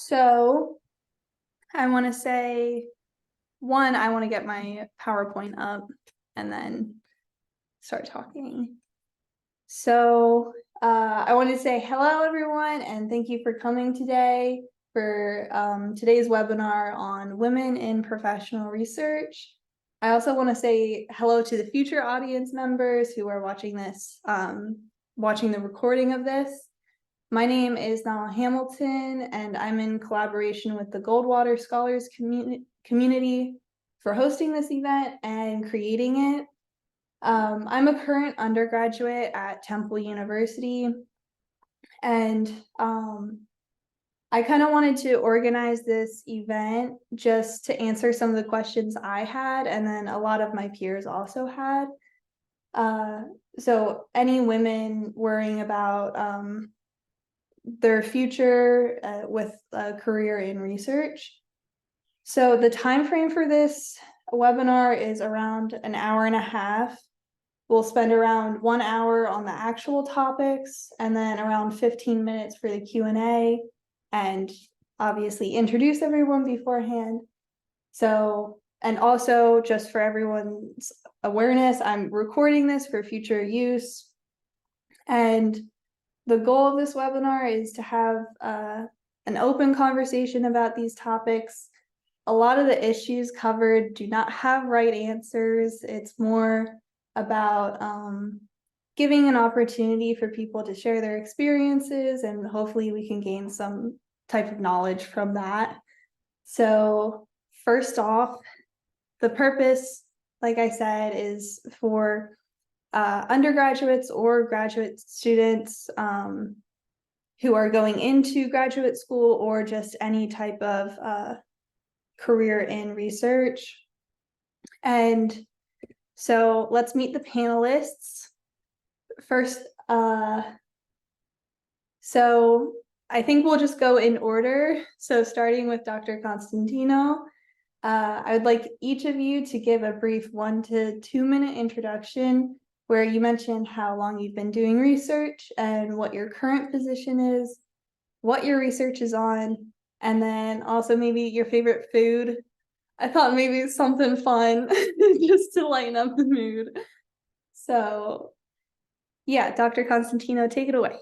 So I want to say, one, I want to get my PowerPoint up and then start talking. So I want to say hello, everyone, and thank you for coming today for today's webinar on women in professional research. I also want to say hello to the future audience members who are watching this, watching the recording of this. My name is Nala Hamilton, and I'm in collaboration with the Goldwater Scholars community for hosting this event and creating it. I'm a current undergraduate at Temple University, and I kind of wanted to organize this event just to answer some of the questions I had, and then a lot of my peers also had. So any women worrying about their future with a career in research. So the time frame for this webinar is around an hour and a half. We'll spend around 1 hour on the actual topics and then around 15 minutes for the Q&A, and obviously introduce everyone beforehand. So, and also just for everyone's awareness, I'm recording this for future use. And the goal of this webinar is to have an open conversation about these topics. A lot of the issues covered do not have right answers. It's more about giving an opportunity for people to share their experiences, and hopefully we can gain some type of knowledge from that. So first off, the purpose, like I said, is for undergraduates or graduate students who are going into graduate school or just any type of career in research. And so let's meet the panelists. First, so I think we'll just go in order. So starting with Dr. Constantinou, I would like each of you to give a brief 1 to 2 minute introduction where you mentioned how long you've been doing research and what your current position is, what your research is on, and then also maybe your favorite food. I thought maybe it's something fun just to lighten up the mood. So yeah, Dr. Constantinou, take it away.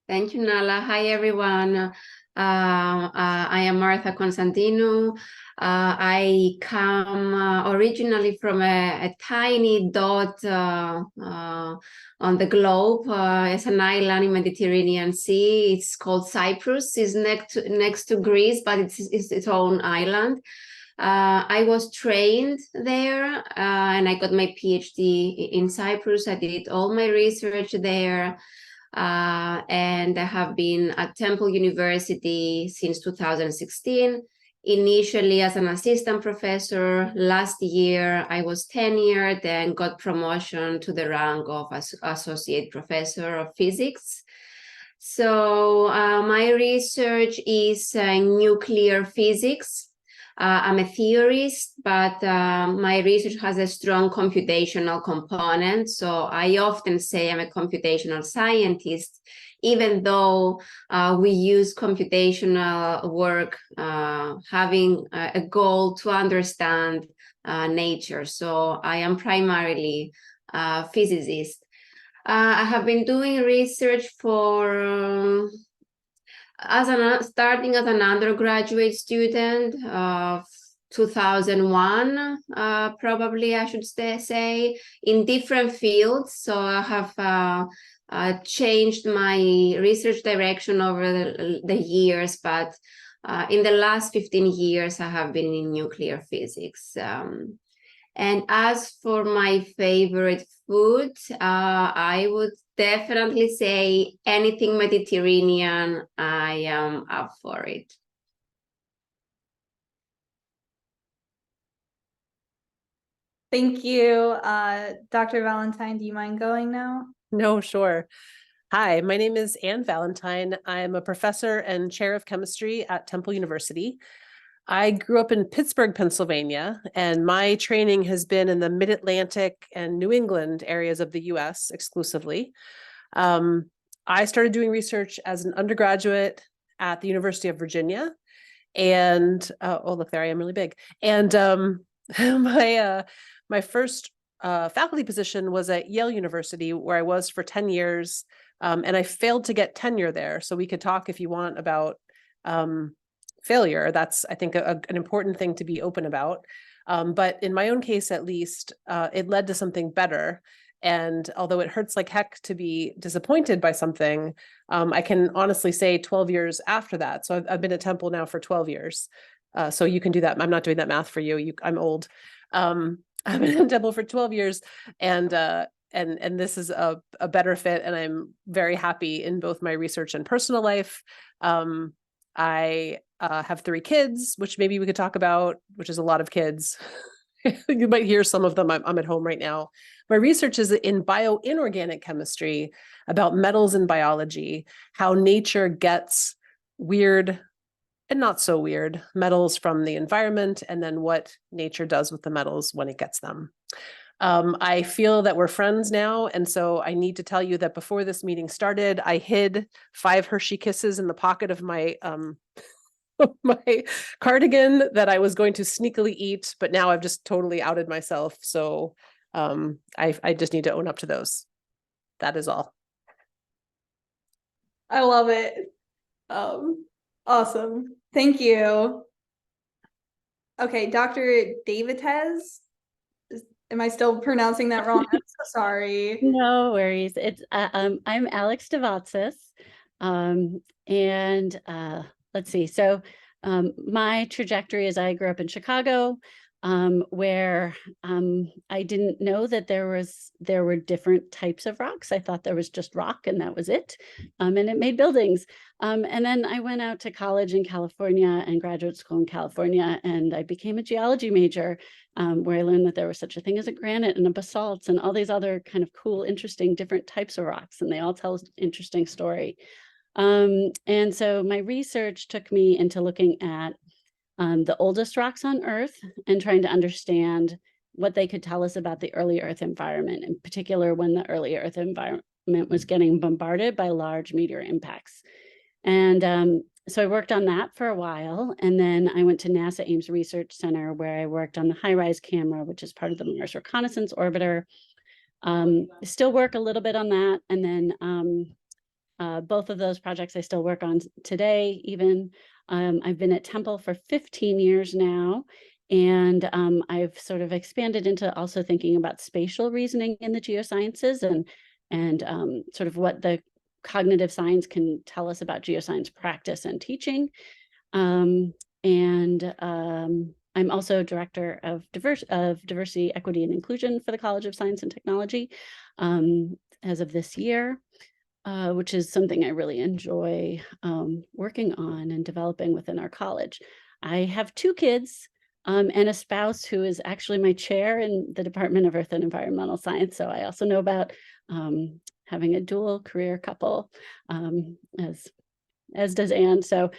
Thank you, Nala. Hi, everyone. I am Martha Constantinou. I come originally from a tiny dot on the globe. It's an island in Mediterranean Sea. It's called Cyprus. It's next to Greece, but it's its own island. I was trained there and I got my PhD in Cyprus. I did all my research there. And I have been at Temple University since 2016, initially as an assistant professor. Last year, I was tenured and got promotion to the rank of associate professor of physics. So my research is nuclear physics. I'm a theorist, but my research has a strong computational component. So I often say I'm a computational scientist, even though we use computational work having a goal to understand nature. So I am primarily a physicist. I have been doing research for starting as an undergraduate student of 2001, probably I should say, in different fields. So I have changed my research direction over the years, but in the last 15 years, I have been in nuclear physics. And as for my favorite food, I would definitely say anything Mediterranean, I am up for it. Thank you. Dr. Valentine, do you mind going now? No, sure. Hi, my name is Anne Valentine. I'm a professor and chair of chemistry at Temple University. I grew up in Pittsburgh, Pennsylvania, and my training has been in the Mid-Atlantic and New England areas of the US exclusively. I started doing research as an undergraduate at the University of Virginia. And oh, look, there I am really big. And my first faculty position was at Yale University, where I was for 10 years. And I failed to get tenure there. So we could talk if you want about failure. That's, I think, an important thing to be open about. But in my own case, at least, it led to something better. And although it hurts like heck to be disappointed by something, I can honestly say 12 years after that. So I've been at Temple now for 12 years. So you can do that. I'm not doing that math for you. I'm old. I've been at Temple for 12 years, and this is a better fit, and I'm very happy in both my research and personal life. I have 3 kids, which maybe we could talk about, which is a lot of kids. You might hear some of them. I'm at home right now. My research is in bioinorganic chemistry, about metals in biology, how nature gets weird and not so weird metals from the environment, and then what nature does with the metals when it gets them. I feel that we're friends now, and so I need to tell you that before this meeting started, I hid 5 Hershey Kisses in the pocket of my my cardigan that I was going to sneakily eat, but now I've just totally outed myself. So I just need to own up to those. That is all. I love it. Awesome. Thank you. Okay, Dr. Davatzes. Am I still pronouncing that wrong? I'm so sorry. No worries. It's I'm Alex Davatzes, and let's see. So my trajectory is I grew up in Chicago, where I didn't know that there were different types of rocks. I thought there was just rock and that was it, and it made buildings. And then I went out to college in California and graduate school in California, and I became a geology major, where I learned that there was such a thing as a granite and a basalt and all these other kind of cool, interesting, different types of rocks, and they all tell an interesting story. And so my research took me into looking at the oldest rocks on Earth and trying to understand what they could tell us about the early Earth environment, in particular when the early Earth environment was getting bombarded by large meteor impacts. And so I worked on that for a while, and then I went to NASA Ames Research Center, where I worked on the HiRISE camera, which is part of the Mars Reconnaissance Orbiter. Still work a little bit on that, and then both of those projects I still work on today. Even I've been at Temple for 15 years now, and I've sort of expanded into also thinking about spatial reasoning in the geosciences and sort of what the cognitive science can tell us about geoscience practice and teaching. I'm also director of diversity, equity, and inclusion for the College of Science and Technology as of this year, which is something I really enjoy working on and developing within our college. I have 2 kids and a spouse who is actually my chair in the Department of Earth and Environmental Science. So I also know about having a dual career couple, as does Anne. So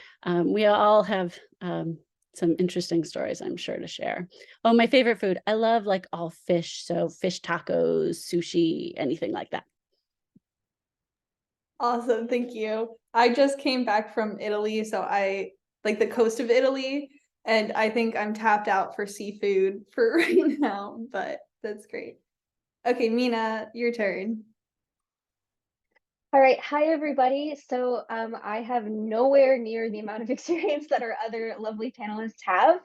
we all have some interesting stories, I'm sure, to share. Oh, my favorite food. I love like all fish. So fish tacos, sushi, anything like that. Awesome. Thank you. I just came back from Italy, so I like the coast of Italy, and I think I'm tapped out for seafood for right now, but that's great. Okay, Minna, your turn. All right. Hi, everybody. So I have nowhere near the amount of experience that our other lovely panelists have.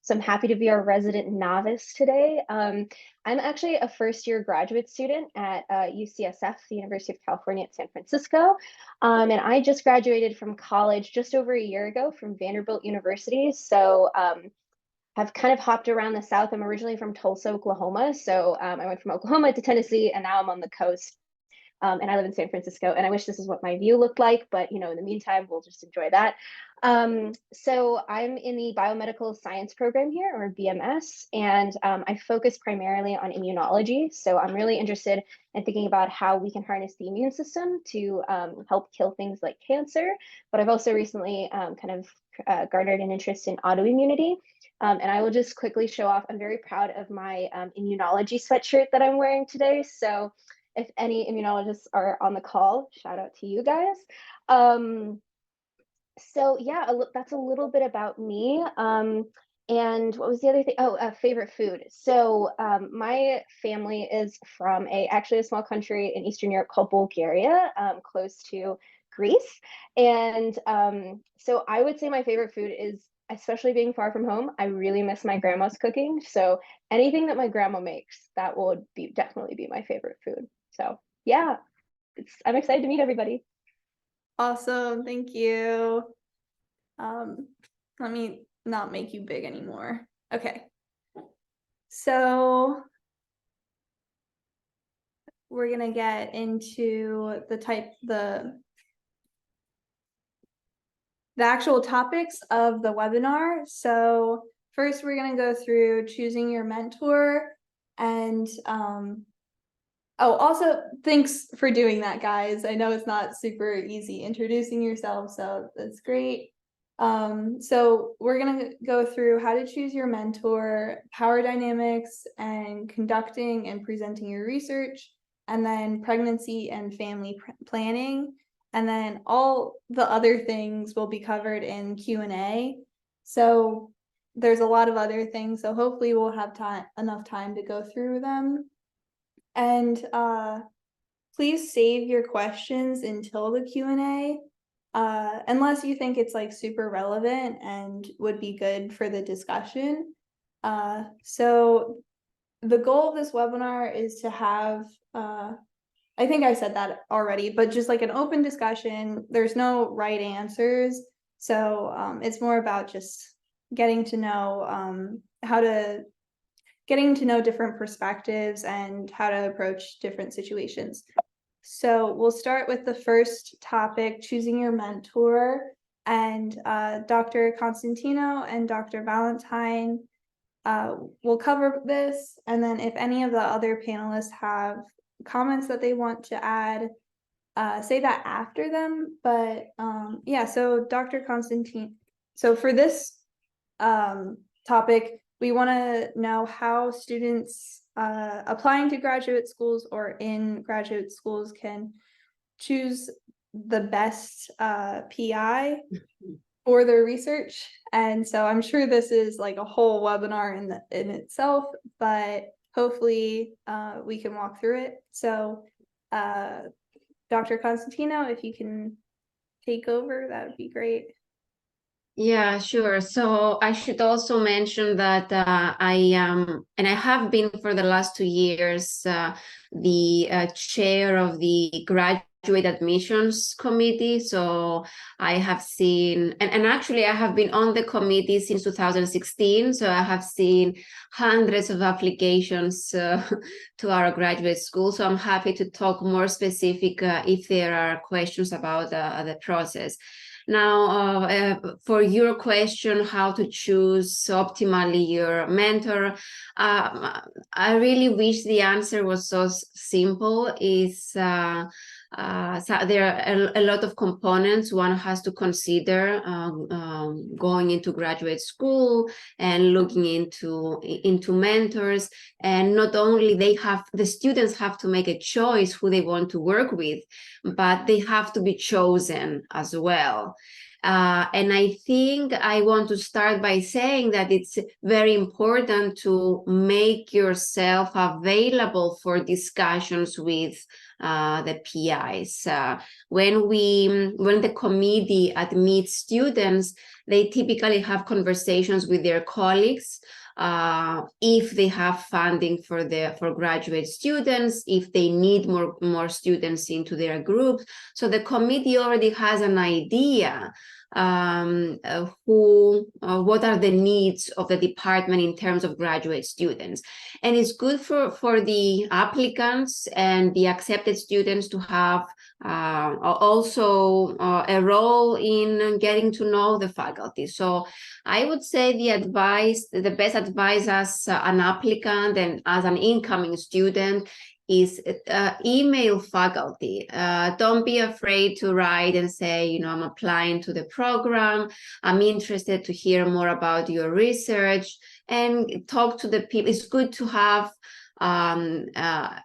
So I'm happy to be our resident novice today. I'm actually a first-year graduate student at UCSF, the University of California at San Francisco. And I just graduated from college just over a year ago from Vanderbilt University. So have kind of hopped around the South. I'm originally from Tulsa, Oklahoma. So I went from Oklahoma to Tennessee, and now I'm on the coast. And I live in San Francisco, and I wish this is what my view looked like, but in the meantime, we'll just enjoy that. So I'm in the biomedical science program here, or BMS, and I focus primarily on immunology. So I'm really interested in thinking about how we can harness the immune system to help kill things like cancer. But I've also recently garnered an interest in autoimmunity. And I will just quickly show off, I'm very proud of my immunology sweatshirt that I'm wearing today. So if any immunologists are on the call, shout out to you guys. So yeah, that's a little bit about me. And what was the other thing? Oh, favorite food. So my family is from actually a small country in Eastern Europe called Bulgaria, close to Greece. And so I would say my favorite food is, especially being far from home, I really miss my grandma's cooking. So anything that my grandma makes, that would definitely be my favorite food. So yeah, I'm excited to meet everybody. Awesome, thank you. Let me not make you big anymore. Okay. So we're gonna get into the actual topics of the webinar. So first we're gonna go through choosing your mentor, and oh, also thanks for doing that, guys. I know it's not super easy introducing yourself, so that's great. So we're gonna go through how to choose your mentor, power dynamics, and conducting and presenting your research, and then pregnancy and family planning, and then all the other things will be covered in Q&A. So there's a lot of other things, so hopefully we'll have enough time to go through them. And please save your questions until the Q&A, unless you think it's like super relevant and would be good for the discussion. So the goal of this webinar is to have, I think I said that already, but just like an open discussion. There's no right answers. So it's more about just getting to know getting to know different perspectives and how to approach different situations. So we'll start with the first topic, choosing your mentor, and Dr. Constantinou and Dr. Valentine will cover this, and then if any of the other panelists have comments that they want to add, say that after them. But yeah, so Dr. Constantinou, so for this topic, we want to know how students applying to graduate schools or in graduate schools can choose the best PI for their research. And so I'm sure this is like a whole webinar in itself, but hopefully we can walk through it. So Dr. Constantinou, if you can take over, that would be great. Yeah, sure. So I should also mention that I am, and I have been for the last 2 years, the chair of the graduate admissions committee. So I have seen, and actually I have been on the committee since 2016. So I have seen hundreds of applications to our graduate school. So I'm happy to talk more specific if there are questions about the process. Now, for your question, how to choose optimally your mentor, I really wish the answer was so simple. So there are a lot of components one has to consider going into graduate school and looking into mentors. And not only the students have to make a choice who they want to work with, but they have to be chosen as well. And I think I want to start by saying that it's very important to make yourself available for discussions with the PIs. When the committee admits students, they typically have conversations with their colleagues if they have funding for graduate students, if they need more students into their groups. So the committee already has an idea what are the needs of the department in terms of graduate students. And it's good for the applicants and the accepted students to have also a role in getting to know the faculty. So I would say the best advice as an applicant and as an incoming student is email faculty. Don't be afraid to write and say, I'm applying to the program. I'm interested to hear more about your research, and talk to the people. It's good to have a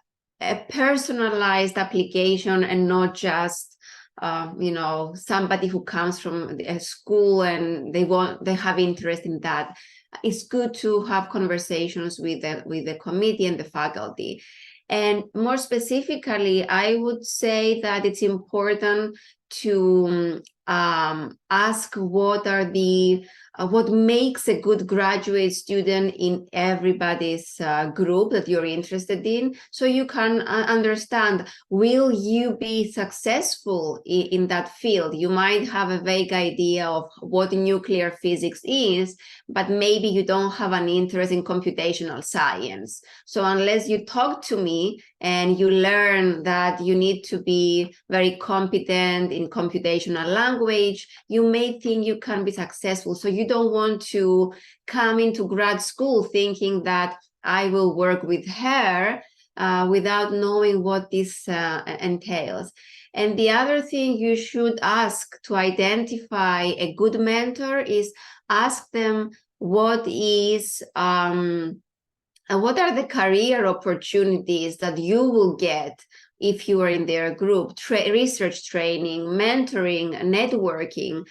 personalized application and not just somebody who comes from a school and they have interest in that. It's good to have conversations with the committee and the faculty. And more specifically, I would say that it's important to ask what makes a good graduate student in everybody's group that you're interested in, so you can understand, will you be successful in that field? You might have a vague idea of what nuclear physics is, but maybe you don't have an interest in computational science. So unless you talk to me and you learn that you need to be very competent in computational language, you may think you can be successful. So you don't want to come into grad school thinking that I will work with her without knowing what this entails. And the other thing you should ask to identify a good mentor is ask them what are the career opportunities that you will get if you are in their group. Research training, mentoring, networking,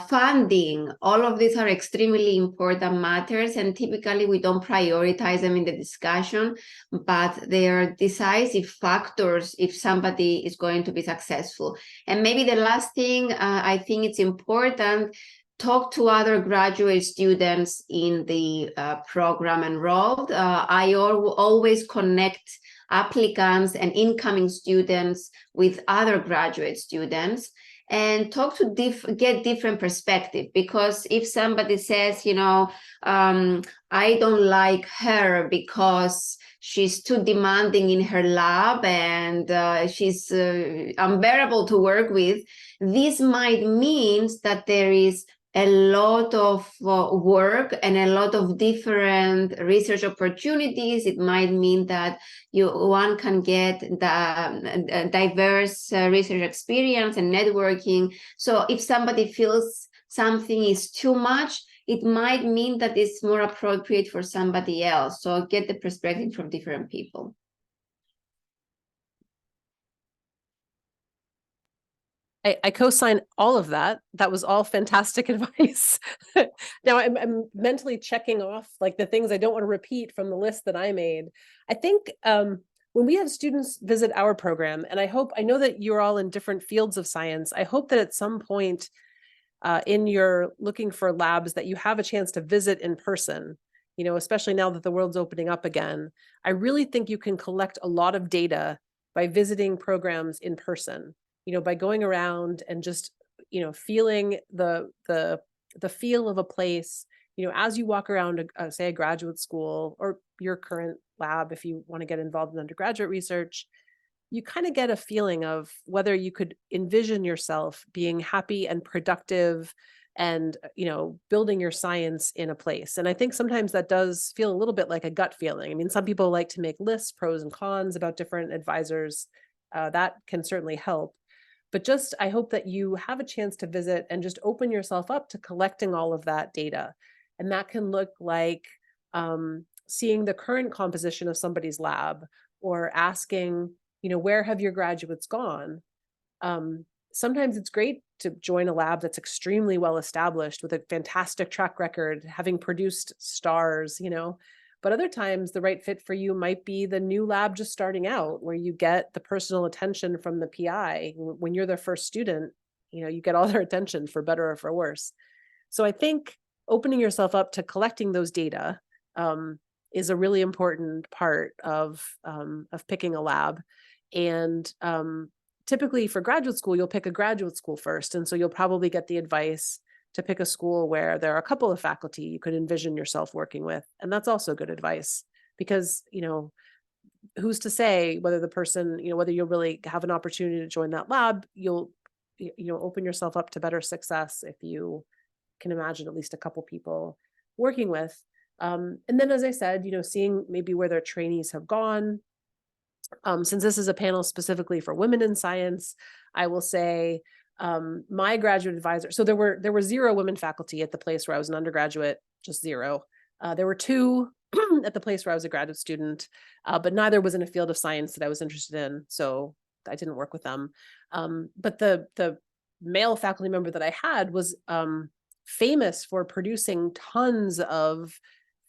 funding, all of these are extremely important matters, and typically we don't prioritize them in the discussion, but they are decisive factors if somebody is going to be successful. And maybe the last thing, I think it's important, talk to other graduate students in the program enrolled. I always connect applicants and incoming students with other graduate students and talk to get different perspective, because if somebody says, I don't like her because she's too demanding in her lab and she's unbearable to work with, this might mean that there is a lot of work and a lot of different research opportunities. It might mean that one can get the diverse research experience and networking. So if somebody feels something is too much, it might mean that it's more appropriate for somebody else. So get the perspective from different people. I co-sign all of that. That was all fantastic advice. Now I'm mentally checking off like the things I don't want to repeat from the list that I made. I think when we have students visit our program, and I know that you're all in different fields of science, I hope that at some point in your looking for labs that you have a chance to visit in person, especially now that the world's opening up again. I really think you can collect a lot of data by visiting programs in person. By going around and just, feeling the feel of a place, as you walk around, say, a graduate school or your current lab, if you want to get involved in undergraduate research, you kind of get a feeling of whether you could envision yourself being happy and productive and, building your science in a place. And I think sometimes that does feel a little bit like a gut feeling. I mean, some people like to make lists, pros and cons about different advisors. That can certainly help. But I hope that you have a chance to visit and just open yourself up to collecting all of that data. And that can look like seeing the current composition of somebody's lab, or asking, where have your graduates gone? Sometimes it's great to join a lab that's extremely well established with a fantastic track record, having produced stars, But other times the right fit for you might be the new lab just starting out, where you get the personal attention from the PI. When you're their first student, you get all their attention, for better or for worse. So I think opening yourself up to collecting those data is a really important part of picking a lab. And typically for graduate school, you'll pick a graduate school first. And so you'll probably get the advice to pick a school where there are a couple of faculty you could envision yourself working with. And that's also good advice, because, who's to say whether the person, whether you'll really have an opportunity to join that lab, you'll open yourself up to better success if you can imagine at least a couple people working with. And then, as I said, seeing maybe where their trainees have gone. Since this is a panel specifically for women in science, I will say, my graduate advisor, so there were 0 women faculty at the place where I was an undergraduate, just 0. There were 2 at the place where I was a graduate student, but neither was in a field of science that I was interested in. So I didn't work with them. But the male faculty member that I had was famous for producing tons of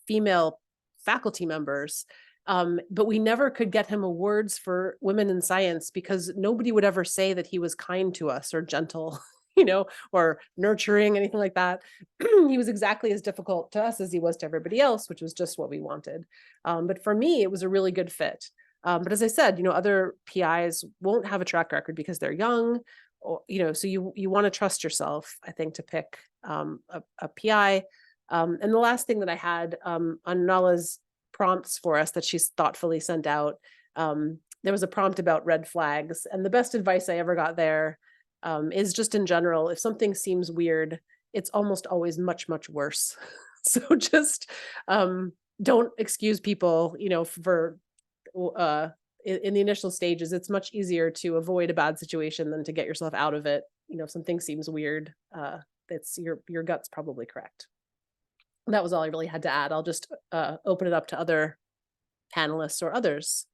female faculty members. But we never could get him awards for women in science because nobody would ever say that he was kind to us or gentle, or nurturing, anything like that. He was exactly as difficult to us as he was to everybody else, which was just what we wanted. But for me, it was a really good fit. But as I said, other PIs won't have a track record because they're young, or, so you want to trust yourself, I think, to pick a PI. And the last thing that I had on Nala's prompts for us that she's thoughtfully sent out, there was a prompt about red flags. And the best advice I ever got there is just in general, if something seems weird, it's almost always much, much worse. So just don't excuse people, for in the initial stages. It's much easier to avoid a bad situation than to get yourself out of it. If something seems weird, it's your gut's probably correct. That was all I really had to add. I'll just open it up to other panelists or others.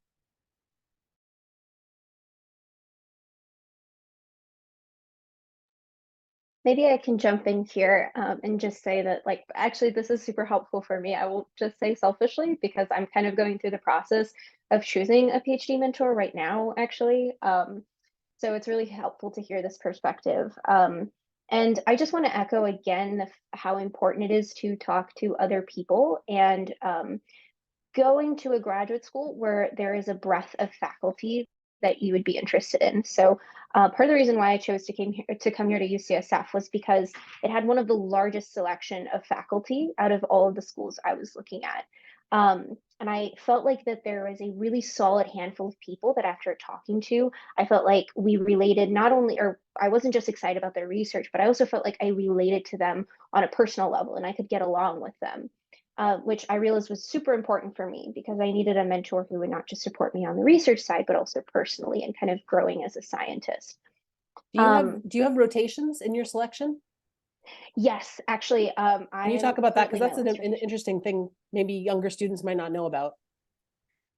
Maybe I can jump in here and just say that, like, actually, this is super helpful for me. I will just say selfishly, because I'm kind of going through the process of choosing a PhD mentor right now, actually. So it's really helpful to hear this perspective. And I just want to echo again how important it is to talk to other people, and going to a graduate school where there is a breadth of faculty that you would be interested in. So part of the reason why I chose to come here to UCSF was because it had one of the largest selection of faculty out of all of the schools I was looking at. And I felt like that there was a really solid handful of people that after talking to, I felt like we related not only, or I wasn't just excited about their research, but I also felt like I related to them on a personal level and I could get along with them. Which I realized was super important for me because I needed a mentor who would not just support me on the research side, but also personally and kind of growing as a scientist. Do you have rotations in your selection? Yes, actually. Can you talk about that? Because that's an interesting thing maybe younger students might not know about.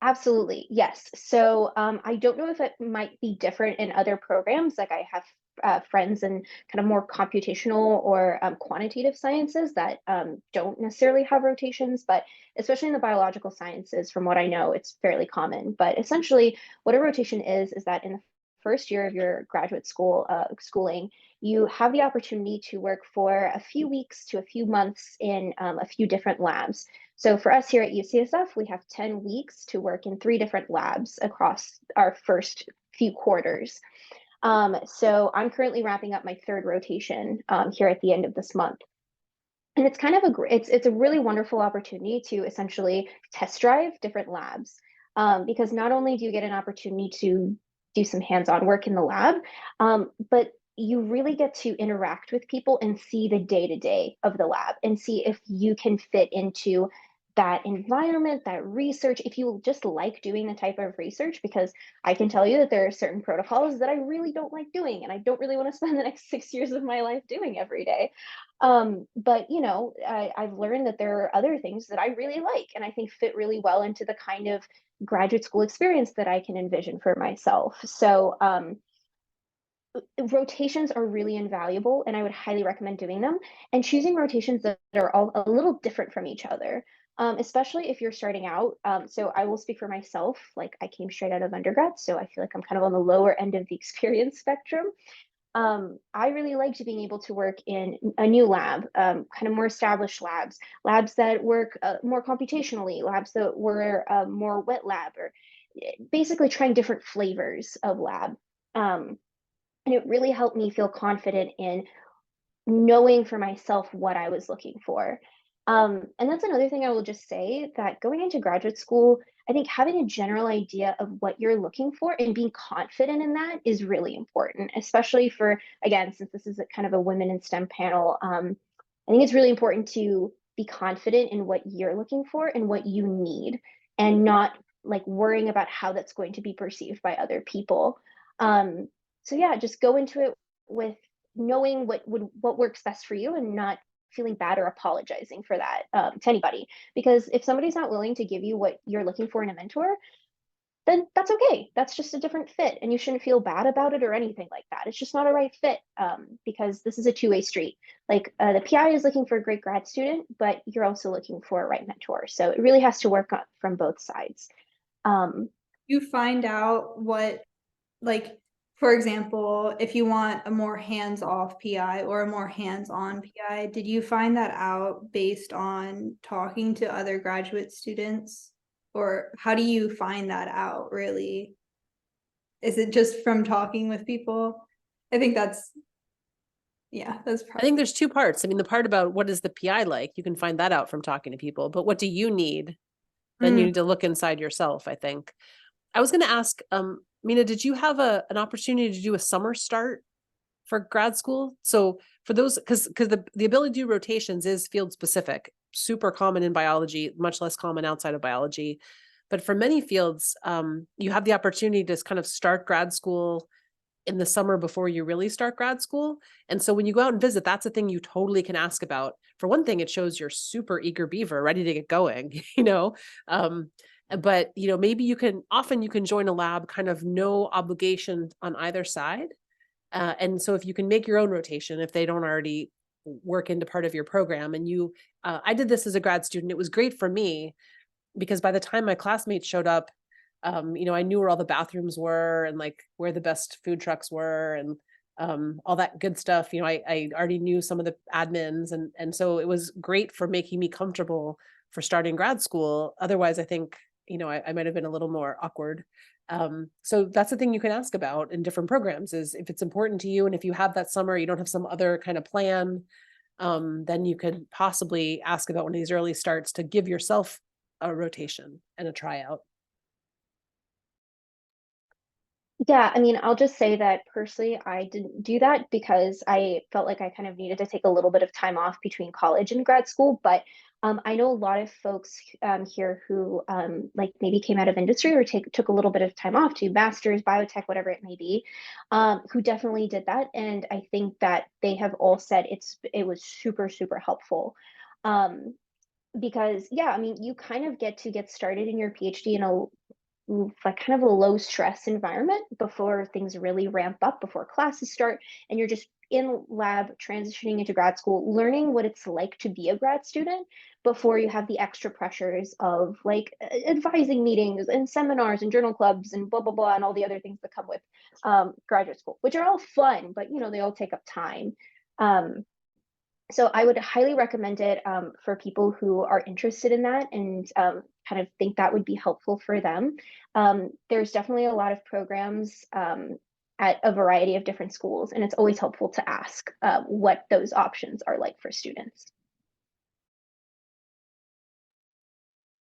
Absolutely, yes. So I don't know if it might be different in other programs. Like I have friends in kind of more computational or quantitative sciences that don't necessarily have rotations, but especially in the biological sciences, from what I know, it's fairly common. But essentially, what a rotation is that in the first year of your graduate school schooling, you have the opportunity to work for a few weeks to a few months in a few different labs. So for us here at UCSF, we have 10 weeks to work in 3 different labs across our first few quarters. So I'm currently wrapping up my 3rd rotation here at the end of this month. And it's kind of it's a really wonderful opportunity to essentially test drive different labs, because not only do you get an opportunity to do some hands-on work in the lab, but you really get to interact with people and see the day-to-day of the lab and see if you can fit into that environment, that research, if you just like doing the type of research, because I can tell you that there are certain protocols that I really don't like doing and I don't really want to spend the next 6 years of my life doing every day. But I've learned that there are other things that I really like and I think fit really well into the kind of graduate school experience that I can envision for myself. So rotations are really invaluable and I would highly recommend doing them and choosing rotations that are all a little different from each other, especially if you're starting out. So I will speak for myself, like I came straight out of undergrad, so I feel like I'm kind of on the lower end of the experience spectrum. I really liked being able to work in a new lab, kind of more established labs that work more computationally, labs that were more wet lab, or basically trying different flavors of lab. And it really helped me feel confident in knowing for myself what I was looking for. And that's another thing I will just say, that going into graduate school, I think having a general idea of what you're looking for and being confident in that is really important, especially for, again, since this is kind of a women in STEM panel, I think it's really important to be confident in what you're looking for and what you need, and not like worrying about how that's going to be perceived by other people. So yeah, just go into it with knowing what works best for you and not feeling bad or apologizing for that to anybody. Because if somebody's not willing to give you what you're looking for in a mentor, then that's okay. That's just a different fit, and you shouldn't feel bad about it or anything like that. It's just not a right fit, because this is a two-way street. Like the PI is looking for a great grad student, but you're also looking for a right mentor. So it really has to work from both sides. You find out what, like, for example, if you want a more hands-off PI or a more hands-on PI, did you find that out based on talking to other graduate students? Or how do you find that out, really? Is it just from talking with people? I think that's, yeah, that's I probably. think there's two parts. I mean, the part about what is the PI like, you can find that out from talking to people, but what do you need? Then you need to look inside yourself, I think. I was going to ask, Minna, did you have an opportunity to do a summer start for grad school? So for those, because the ability to do rotations is field specific, super common in biology, much less common outside of biology. But for many fields, you have the opportunity to kind of start grad school in the summer before you really start grad school. And so when you go out and visit, that's a thing you totally can ask about. For one thing, it shows you're super eager beaver, ready to get going, you know? But, you know, maybe often you can join a lab, kind of no obligation on either side. And so if you can make your own rotation, if they don't already work into part of your program, and I did this as a grad student, it was great for me because by the time my classmates showed up, you know, I knew where all the bathrooms were and like where the best food trucks were and all that good stuff. You know, I already knew some of the admins, and so it was great for making me comfortable for starting grad school. Otherwise, I think, you know, I might have been a little more awkward. So that's the thing you can ask about in different programs is if it's important to you, and if you have that summer, you don't have some other kind of plan, then you could possibly ask about one of these early starts to give yourself a rotation and a tryout. Yeah, I mean, I'll just say that personally, I didn't do that because I felt like I kind of needed to take a little bit of time off between college and grad school. But I know a lot of folks here who like maybe came out of industry or took a little bit of time off to masters, biotech, whatever it may be, who definitely did that. And I think that they have all said it was super, super helpful. Because yeah, I mean, you kind of get started in your PhD in a like kind of a low stress environment before things really ramp up, before classes start, and you're just in lab transitioning into grad school, learning what it's like to be a grad student before you have the extra pressures of like advising meetings and seminars and journal clubs and blah blah blah and all the other things that come with graduate school, which are all fun, but you know, they all take up time. So I would highly recommend it for people who are interested in that and kind of think that would be helpful for them. There's definitely a lot of programs at a variety of different schools, and it's always helpful to ask what those options are like for students.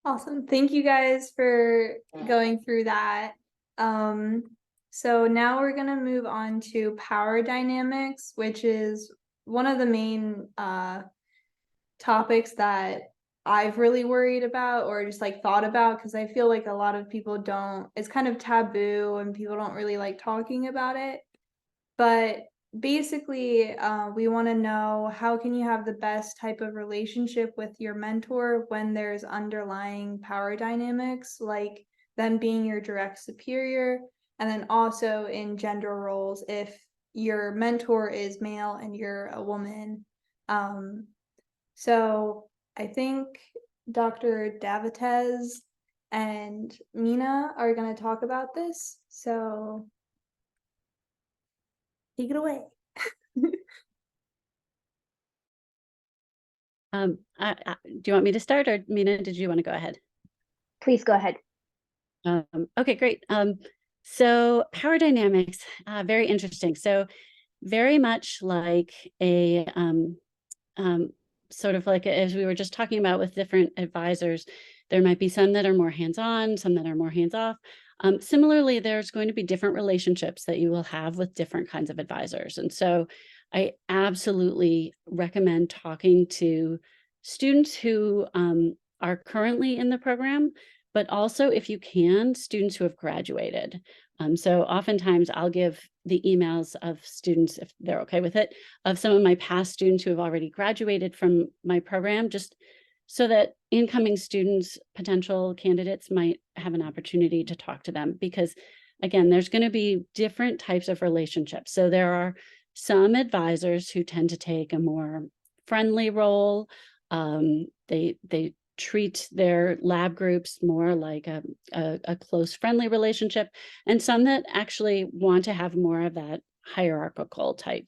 Awesome. Thank you guys for going through that. So now we're going to move on to power dynamics, which is one of the main topics that I've really worried about or just like thought about, because I feel like a lot of people it's kind of taboo and people don't really like talking about it. But basically, we want to know, how can you have the best type of relationship with your mentor when there's underlying power dynamics, like them being your direct superior, and then also in gender roles, if your mentor is male and you're a woman. So I think Dr. Davatzes and Minna are going to talk about this. So take it away. Do you want me to start, or Minna, did you want to go ahead? Please go ahead. Okay, great. So power dynamics, very interesting. So very much like a sort of like, as we were just talking about with different advisors, there might be some that are more hands-on, some that are more hands-off. Similarly, there's going to be different relationships that you will have with different kinds of advisors. And so I absolutely recommend talking to students who are currently in the program, but also, if you can, students who have graduated. So oftentimes I'll give the emails of students, if they're okay with it, of some of my past students who have already graduated from my program, just so that incoming students, potential candidates might have an opportunity to talk to them. Because again, there's going to be different types of relationships. So there are some advisors who tend to take a more friendly role. They treat their lab groups more like a close, friendly relationship, and some that actually want to have more of that hierarchical type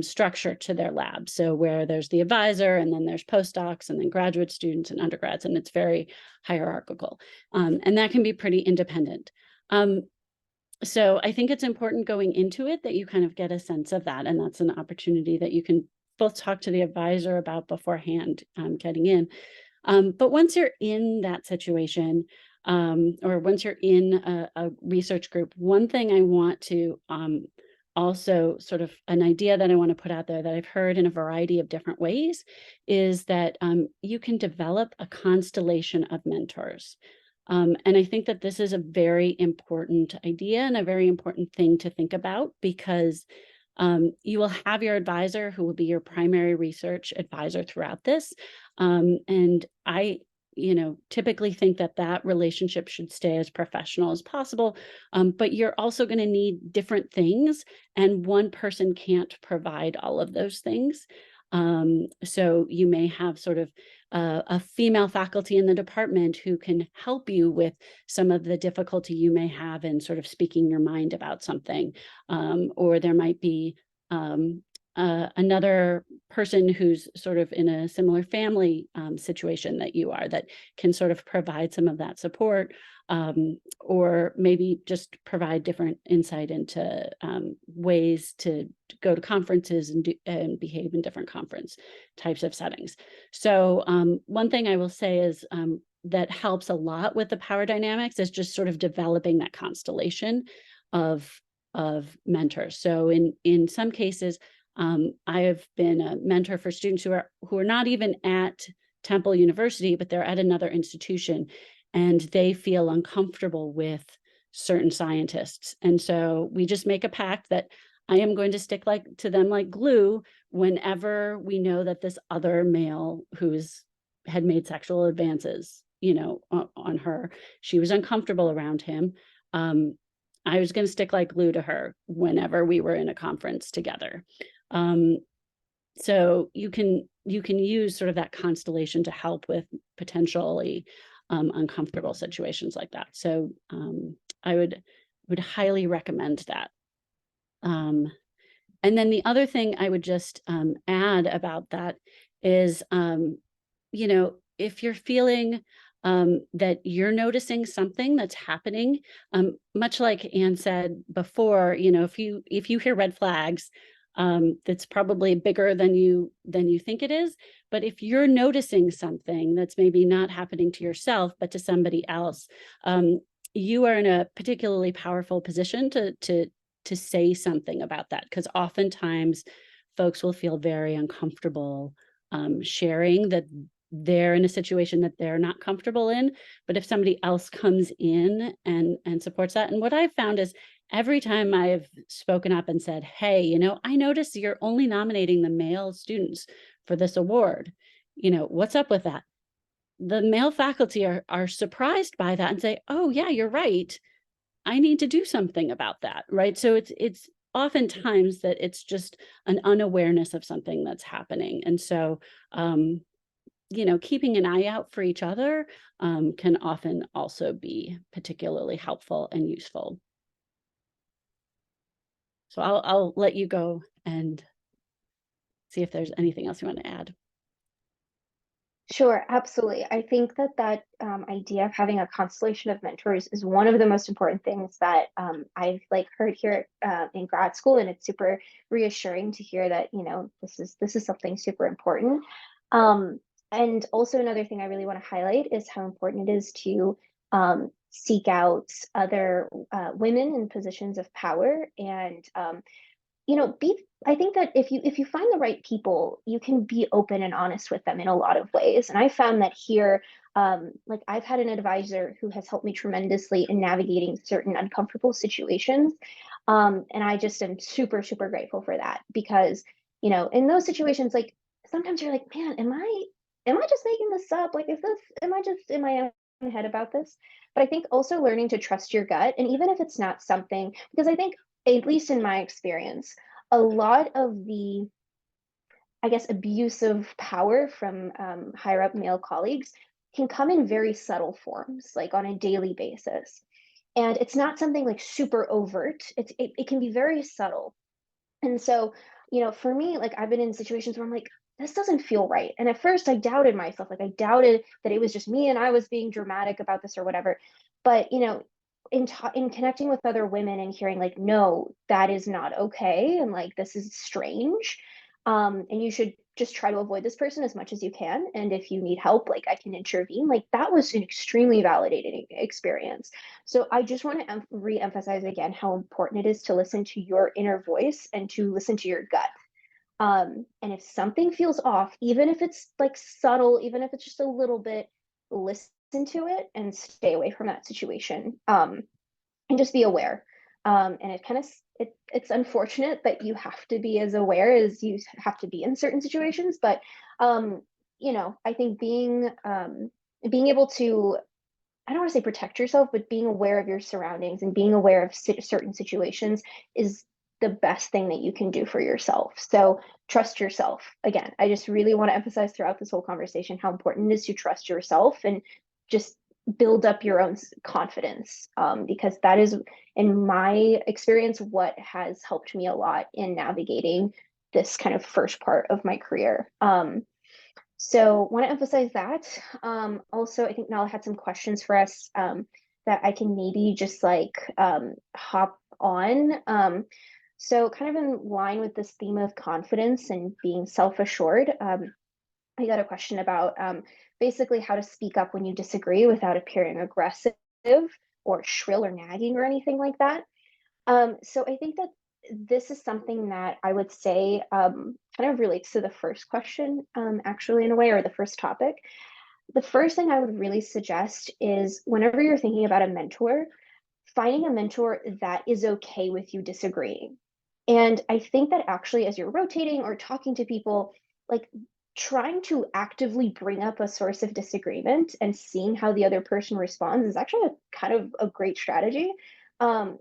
structure to their lab. So where there's the advisor, and then there's postdocs, and then graduate students and undergrads, and it's very hierarchical. And that can be pretty independent. So I think it's important going into it that you kind of get a sense of that, and that's an opportunity that you can both talk to the advisor about beforehand, getting in. But once you're in that situation, or once you're in a research group, one thing I want to also sort of an idea that I want to put out there that I've heard in a variety of different ways is that you can develop a constellation of mentors. And I think that this is a very important idea and a very important thing to think about, because you will have your advisor who will be your primary research advisor throughout this. And I, typically think that that relationship should stay as professional as possible. But you're also going to need different things, and one person can't provide all of those things. So you may have sort of a female faculty in the department who can help you with some of the difficulty you may have in sort of speaking your mind about something. Or there might be another person who's sort of in a similar family situation that you are, that can sort of provide some of that support, or maybe just provide different insight into ways to go to conferences and behave in different conference types of settings. So one thing I will say is that helps a lot with the power dynamics is just sort of developing that constellation of mentors. So in some cases, I have been a mentor for students who are not even at Temple University, but they're at another institution, and they feel uncomfortable with certain scientists. And so we just make a pact that I am going to stick to them like glue whenever we know that this other male had made sexual advances, on her, she was uncomfortable around him. I was going to stick like glue to her whenever we were in a conference together. So you can use sort of that constellation to help with potentially uncomfortable situations like that. So I would highly recommend that. And then the other thing I would just add about that is, if you're feeling that you're noticing something that's happening, much like Anne said before, if you hear red flags, that's probably bigger than you think it is. But if you're noticing something that's maybe not happening to yourself, but to somebody else, you are in a particularly powerful position to say something about that, because oftentimes folks will feel very uncomfortable sharing that they're in a situation that they're not comfortable in. But if somebody else comes in and supports that, and what I've found is every time I've spoken up and said, hey, I noticed you're only nominating the male students for this award, what's up with that? The male faculty are surprised by that and say, oh yeah, you're right, I need to do something about that, right? So it's oftentimes that it's just an unawareness of something that's happening. And so keeping an eye out for each other can often also be particularly helpful and useful. So I'll let you go and see if there's anything else you want to add. Sure, absolutely. I think that idea of having a constellation of mentors is one of the most important things that I've heard here in grad school, and it's super reassuring to hear that this is something super important. And also another thing I really want to highlight is how important it is to seek out other women in positions of power, and I think that if you find the right people, you can be open and honest with them in a lot of ways. And I found that here, I've had an advisor who has helped me tremendously in navigating certain uncomfortable situations. And I just am super, super grateful for that, because, in those situations, sometimes you're like, man, am I just making this up? Like, am I just in my own head about this? But I think also learning to trust your gut, and even if it's not something, because I think, at least in my experience, a lot of the, I guess, abuse of power from higher up male colleagues can come in very subtle forms, like on a daily basis. And it's not something like super overt. It can be very subtle. And so, for me, like, I've been in situations where I'm like, this doesn't feel right. And at first I doubted myself. Like, I doubted that it was just me and I was being dramatic about this or whatever. But, in connecting with other women and hearing like, no, that is not okay. And like, this is strange. And you should just try to avoid this person as much as you can. And if you need help, like, I can intervene. Like, that was an extremely validating experience. So I just want to re-emphasize again how important it is to listen to your inner voice and to listen to your gut. And if something feels off, even if it's like subtle, even if it's just a little bit, listen to it and stay away from that situation. And just be aware. And it kind of, it's unfortunate that you have to be as aware as you have to be in certain situations, but I think being able to, I don't want to say protect yourself, but being aware of your surroundings and being aware of certain situations is the best thing that you can do for yourself. So trust yourself. Again, I just really want to emphasize throughout this whole conversation how important it is to trust yourself and just build up your own confidence, because that is, in my experience, what has helped me a lot in navigating this kind of first part of my career. So want to emphasize that. Also, I think Nala had some questions for us that I can maybe just like hop on. So kind of in line with this theme of confidence and being self-assured, I got a question about basically how to speak up when you disagree without appearing aggressive or shrill or nagging or anything like that. So I think that this is something that I would say kind of relates to the first question, actually, in a way, or the first topic. The first thing I would really suggest is whenever you're thinking about a mentor, finding a mentor that is okay with you disagreeing. And I think that actually, as you're rotating or talking to people, like, trying to actively bring up a source of disagreement and seeing how the other person responds is actually kind of a great strategy,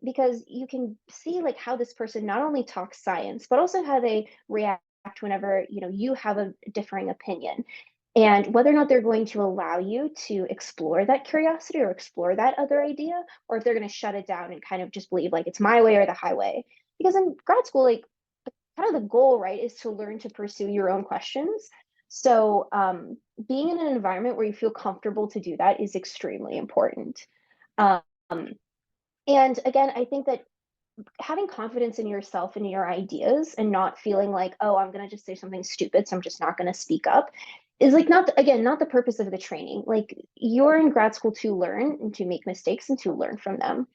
because you can see like how this person not only talks science, but also how they react whenever you have a differing opinion, and whether or not they're going to allow you to explore that curiosity or explore that other idea, or if they're going to shut it down and kind of just believe like it's my way or the highway. Because in grad school, like, kind of the goal, right, is to learn to pursue your own questions. So being in an environment where you feel comfortable to do that is extremely important. Um, and again, I think that having confidence in yourself and your ideas and not feeling like, oh, I'm going to just say something stupid, so I'm just not going to speak up, is like not the purpose of the training. Like, you're in grad school to learn and to make mistakes and to learn from them.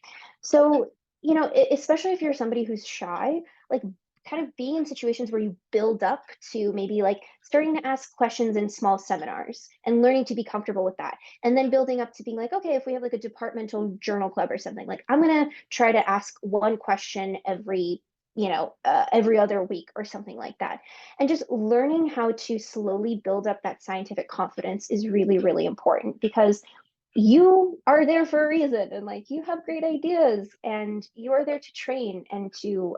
So, especially if you're somebody who's shy, like, kind of being in situations where you build up to maybe like starting to ask questions in small seminars and learning to be comfortable with that. And then building up to being like, okay, if we have like a departmental journal club or something, like, I'm going to try to ask one question every other week or something like that. And just learning how to slowly build up that scientific confidence is really, really important, because you are there for a reason, and like, you have great ideas and you are there to train and to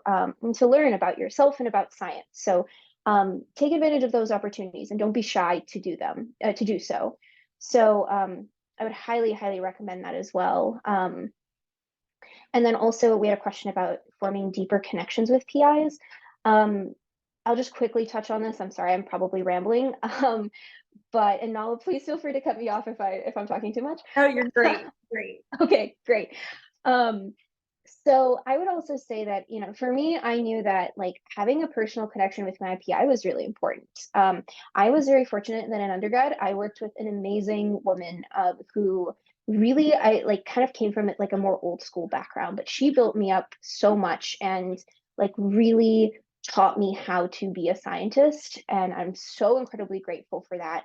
learn about yourself and about science. So take advantage of those opportunities and don't be shy to do them, to do so. So I would highly, highly recommend that as well. And then also we had a question about forming deeper connections with PIs. I'll just quickly touch on this. I'm sorry, I'm probably rambling. And Nala, please feel free to cut me off if I'm talking too much. Oh, you're great. Great. Okay, great. So I would also say that, for me, I knew that like having a personal connection with my PI was really important. I was very fortunate that in undergrad, I worked with an amazing woman who really, I like kind of came from it like a more old school background, but she built me up so much and like really taught me how to be a scientist. And I'm so incredibly grateful for that.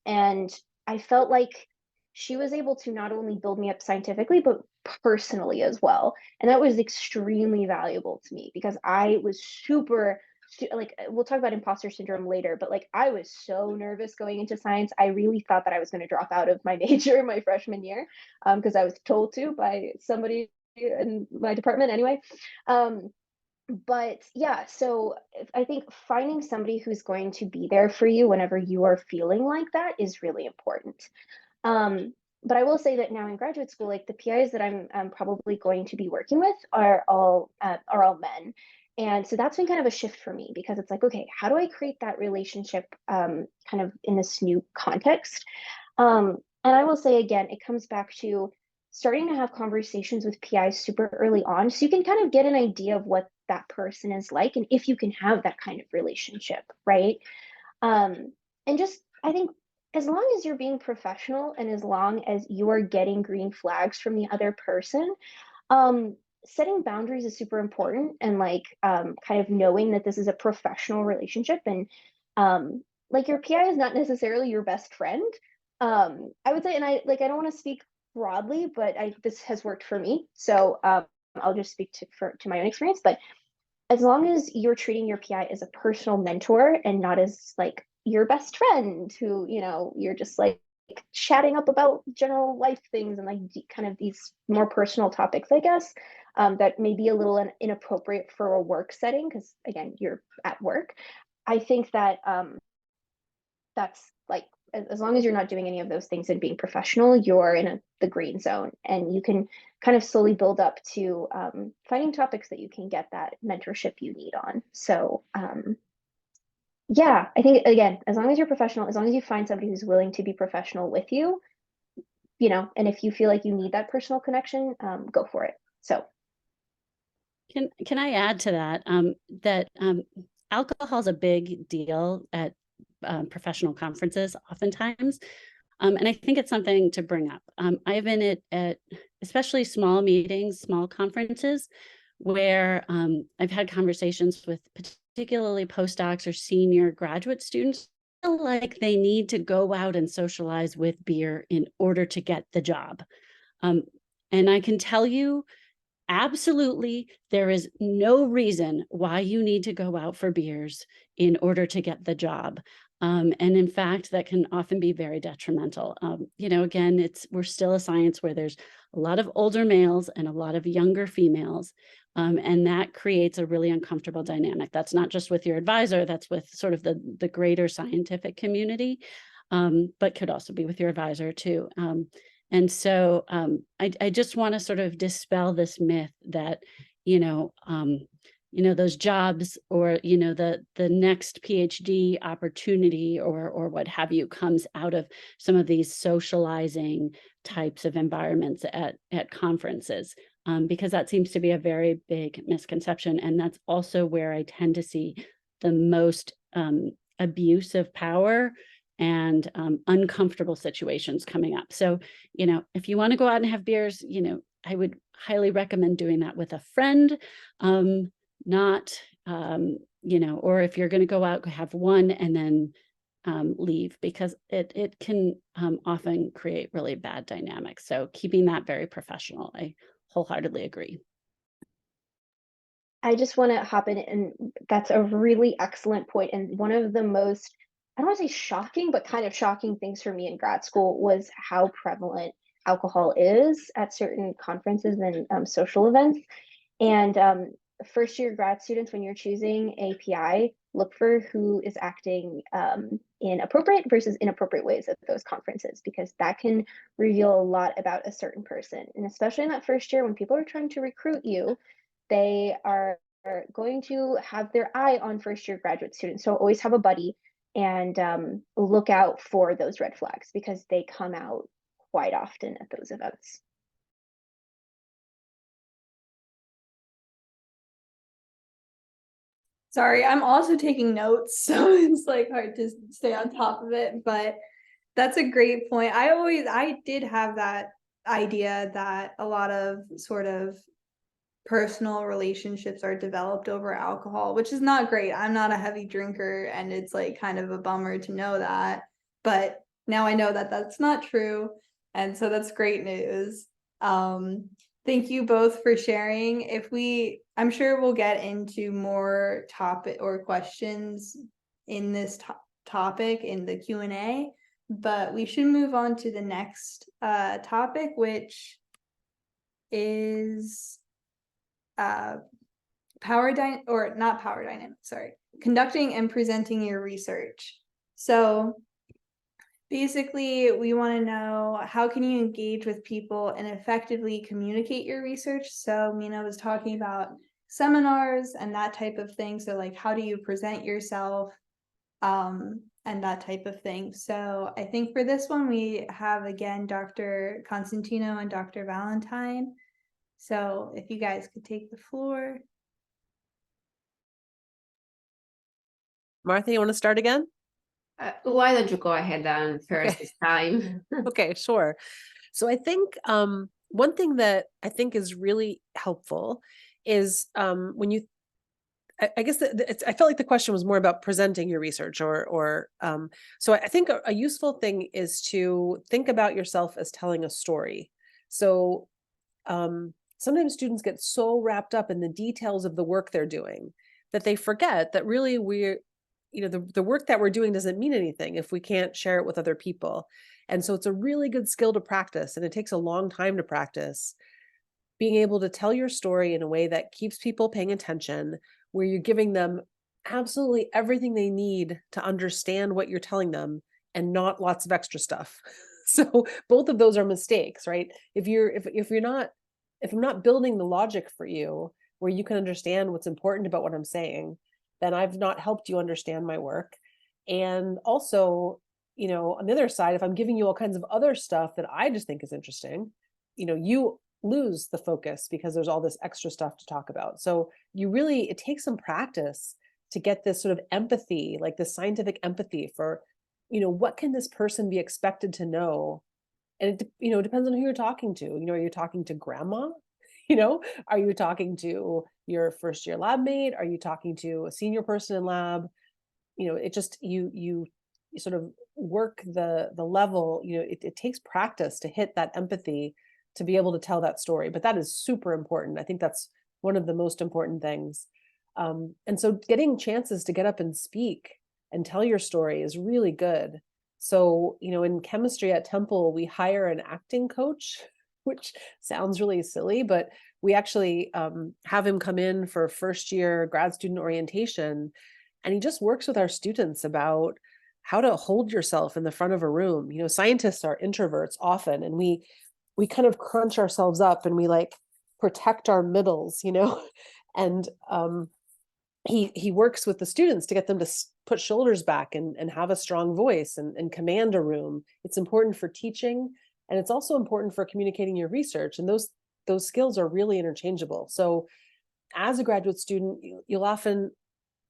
And I felt like she was able to not only build me up scientifically, but personally as well. And that was extremely valuable to me because I was super, like, we'll talk about imposter syndrome later, but like I was so nervous going into science. I really thought that I was going to drop out of my major my freshman year, because I was told to by somebody in my department anyway. But yeah, so I think finding somebody who's going to be there for you whenever you are feeling like that is really important. But I will say that now in graduate school, like the PIs that I'm probably going to be working with are all men. And so that's been kind of a shift for me, because it's like, okay, how do I create that relationship kind of in this new context? And I will say again, it comes back to starting to have conversations with PIs super early on, so you can kind of get an idea of what that person is like and if you can have that kind of relationship, right? And just, I think, as long as you're being professional and as long as you are getting green flags from the other person, setting boundaries is super important, and like kind of knowing that this is a professional relationship, and like your PI is not necessarily your best friend. I would say, and I don't want to speak broadly, but this has worked for me, so I'll just speak to my own experience. But as long as you're treating your PI as a personal mentor and not as like your best friend who, you're just like chatting up about general life things and like kind of these more personal topics, I guess, that may be a little inappropriate for a work setting, because again, you're at work. I think that that's like, as long as you're not doing any of those things and being professional, you're in the green zone, and you can kind of slowly build up to finding topics that you can get that mentorship you need on. So yeah, I think again, as long as you're professional, as long as you find somebody who's willing to be professional with you, and if you feel like you need that personal connection, go for it. So Can I add to that, that alcohol is a big deal at professional conferences oftentimes. And I think it's something to bring up. I've been at especially small meetings, small conferences, where I've had conversations with particularly postdocs or senior graduate students who feel like they need to go out and socialize with beer in order to get the job. And I can tell you, absolutely, there is no reason why you need to go out for beers in order to get the job. And in fact, that can often be very detrimental. Again, we're still a science where there's a lot of older males and a lot of younger females. And that creates a really uncomfortable dynamic. That's not just with your advisor, that's with sort of the greater scientific community, but could also be with your advisor too. And so I just want to sort of dispel this myth that, those jobs or, the next PhD opportunity or what have you comes out of some of these socializing types of environments at conferences, because that seems to be a very big misconception. And that's also where I tend to see the most abuse of power and uncomfortable situations coming up. So, if you want to go out and have beers, I would highly recommend doing that with a friend, not, or if you're going to go out, have one and then leave, because it can often create really bad dynamics. So keeping that very professional, I wholeheartedly agree. I just want to hop in, and that's a really excellent point. And one of the most, I don't want to say shocking, but kind of shocking things for me in grad school was how prevalent alcohol is at certain conferences and social events. And first year grad students, when you're choosing a PI, look for who is acting in appropriate versus inappropriate ways at those conferences, because that can reveal a lot about a certain person. And especially in that first year, when people are trying to recruit you, they are going to have their eye on first year graduate students. So always have a buddy and look out for those red flags, because they come out quite often at those events. Sorry, I'm also taking notes, so it's like hard to stay on top of it, but that's a great point. I did have that idea that a lot of sort of personal relationships are developed over alcohol, which is not great. I'm not a heavy drinker, and it's like kind of a bummer to know that, but now I know that that's not true, and so that's great news. Thank you both for sharing. I'm sure we'll get into more topic or questions in this topic in the Q&A, but we should move on to the next topic, which is conducting and presenting your research. So basically, we want to know, how can you engage with people and effectively communicate your research? So Minna was talking about seminars and that type of thing. So like, how do you present yourself and that type of thing? So I think for this one, we have again, Dr. Constantinou and Dr. Valentine. So if you guys could take the floor. Martha, you want to start again? Why don't you go ahead and first this time? Okay, sure. So I think one thing that I think is really helpful is when you, I guess I felt like the question was more about presenting your research so I think a useful thing is to think about yourself as telling a story. So sometimes students get so wrapped up in the details of the work they're doing that they forget that really the work that we're doing doesn't mean anything if we can't share it with other people. And so it's a really good skill to practice, and it takes a long time to practice, being able to tell your story in a way that keeps people paying attention, where you're giving them absolutely everything they need to understand what you're telling them and not lots of extra stuff. So both of those are mistakes, right? If I'm not building the logic for you where you can understand what's important about what I'm saying, then I've not helped you understand my work. And also, on the other side, if I'm giving you all kinds of other stuff that I just think is interesting, you lose the focus because there's all this extra stuff to talk about. So it takes some practice to get this sort of empathy, like this scientific empathy for, what can this person be expected to know? And it depends on who you're talking to. Are you talking to grandma? Are you talking to your first year lab mate? Are you talking to a senior person in lab? It just, you sort of work the level, it takes practice to hit that empathy to be able to tell that story. But that is super important. I think that's one of the most important things. And so getting chances to get up and speak and tell your story is really good. So, in chemistry at Temple, we hire an acting coach, which sounds really silly, but we actually have him come in for first year grad student orientation. And he just works with our students about how to hold yourself in the front of a room. Scientists are introverts often, and we kind of crunch ourselves up and we like protect our middles, and he works with the students to get them to put shoulders back and have a strong voice and command a room. It's important for teaching, and it's also important for communicating your research. And those skills are really interchangeable. So as a graduate student, you'll often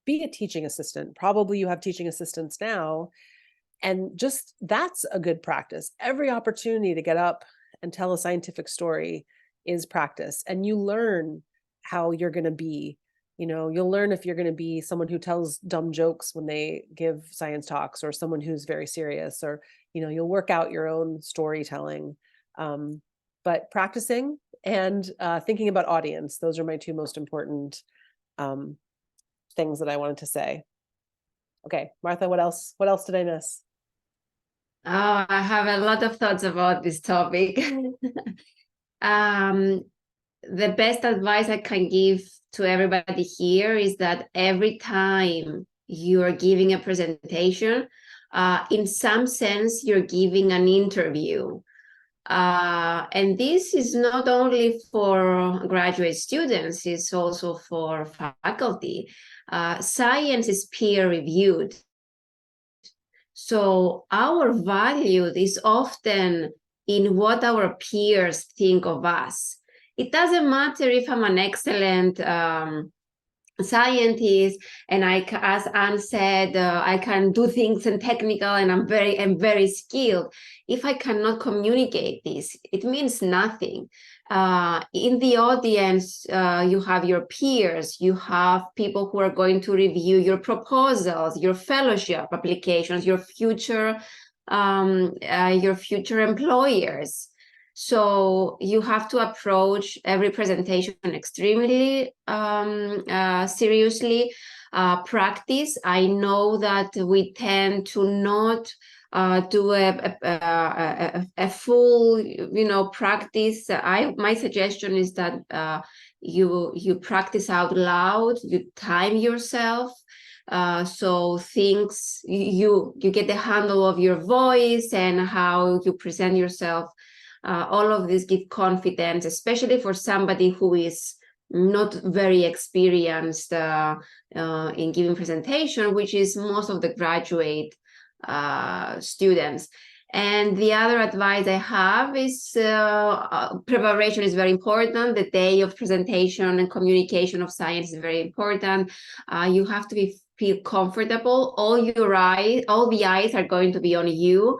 be a teaching assistant. Probably you have teaching assistants now. And just that's a good practice. Every opportunity to get up and tell a scientific story is practice. And you learn how you're going to be. You'll learn if you're going to be someone who tells dumb jokes when they give science talks, or someone who's very serious, or, you'll work out your own storytelling. But practicing and thinking about audience, those are my two most important things that I wanted to say. Okay, Martha, what else did I miss? Oh, I have a lot of thoughts about this topic. The best advice I can give to everybody here is that every time you are giving a presentation, in some sense, you're giving an interview. And this is not only for graduate students, it's also for faculty. Science is peer-reviewed. So our value is often in what our peers think of us. It doesn't matter if I'm an excellent scientist and as Anne said, I can do things and technical and I'm very skilled. If I cannot communicate this, it means nothing. In the audience, you have your peers, you have people who are going to review your proposals, your fellowship applications, your future employers. So you have to approach every presentation extremely seriously. Practice. I know that we tend to not do a full, practice. My suggestion is that you practice out loud. You time yourself. So things you get the handle of your voice and how you present yourself. All of this give confidence, especially for somebody who is not very experienced in giving presentation, which is most of the graduate students. And the other advice I have is preparation is very important. The day of presentation and communication of science is very important. You have to feel comfortable. All the eyes are going to be on you.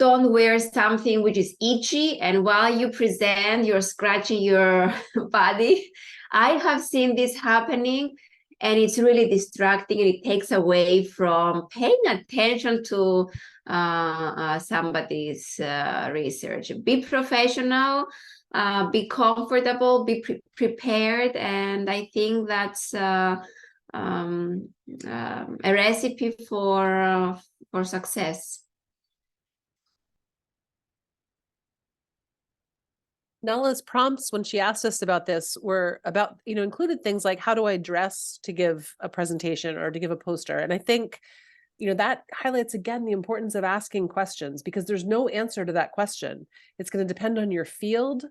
Don't wear something which is itchy, and while you present, you're scratching your body. I have seen this happening, and it's really distracting, and it takes away from paying attention to somebody's research. Be professional, be comfortable, be prepared, and I think that's a recipe for success. Nala's prompts when she asked us about this were about, included things like, how do I dress to give a presentation or to give a poster? And I think, that highlights again the importance of asking questions, because there's no answer to that question. It's going to depend on your field.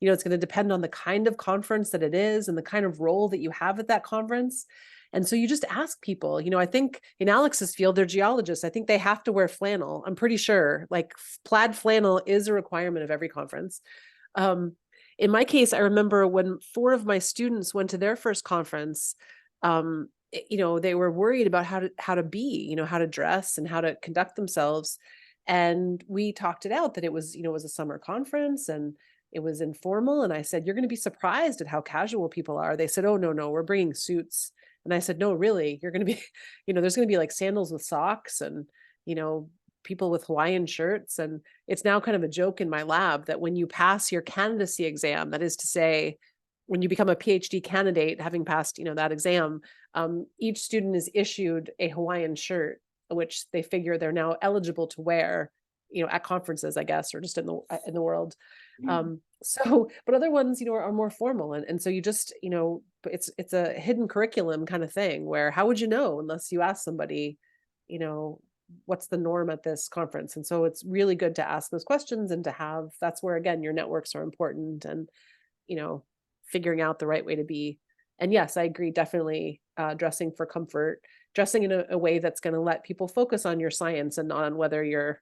It's going to depend on the kind of conference that it is and the kind of role that you have at that conference. And so you just ask people. I think in Alex's field, they're geologists. I think they have to wear flannel. I'm pretty sure, like, plaid flannel is a requirement of every conference. In my case, I remember when 4 of my students went to their first conference, they were worried about how to be, how to dress and how to conduct themselves. And we talked it out that it was, it was a summer conference and it was informal. And I said, you're going to be surprised at how casual people are. They said, oh, no, we're bringing suits. And I said, no, really, you're going to be, there's going to be like sandals with socks and, people with Hawaiian shirts. And it's now kind of a joke in my lab that when you pass your candidacy exam, that is to say, when you become a PhD candidate, having passed, that exam, each student is issued a Hawaiian shirt, which they figure they're now eligible to wear, at conferences, I guess, or just in the world. But other ones, are more formal. And so you just, it's a hidden curriculum kind of thing where how would you know unless you ask somebody, what's the norm at this conference? And so it's really good to ask those questions and to have, that's where, again, your networks are important and, figuring out the right way to be. And yes, I agree, definitely dressing for comfort, dressing in a way that's going to let people focus on your science and not on whether you're,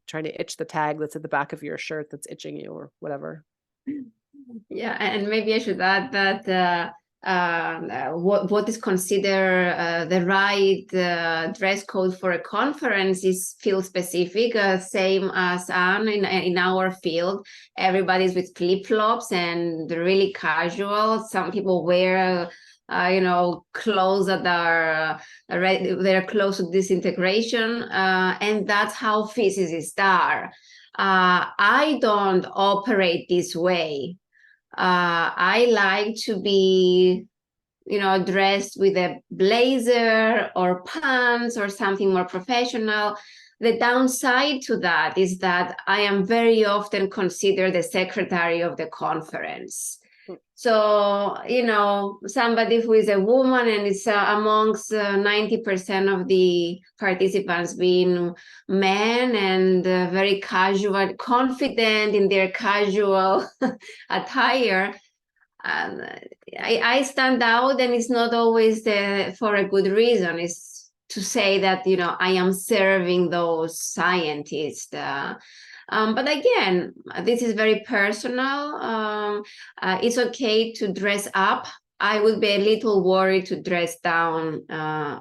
trying to itch the tag that's at the back of your shirt that's itching you or whatever. Yeah, and maybe I should add that what is considered the right dress code for a conference is field specific, same as Anne in our field. Everybody's with flip-flops and they're really casual. Some people wear clothes that are they're close to disintegration, and that's how physicists are. I don't operate this way. I like to be, dressed with a blazer or pants or something more professional. The downside to that is that I am very often considered the secretary of the conference. So, somebody who is a woman and is amongst 90% of the participants being men and very casual, confident in their casual attire, I stand out, and it's not always for a good reason. It's to say that, I am serving those scientists. But again, this is very personal. It's okay to dress up. I would be a little worried to dress down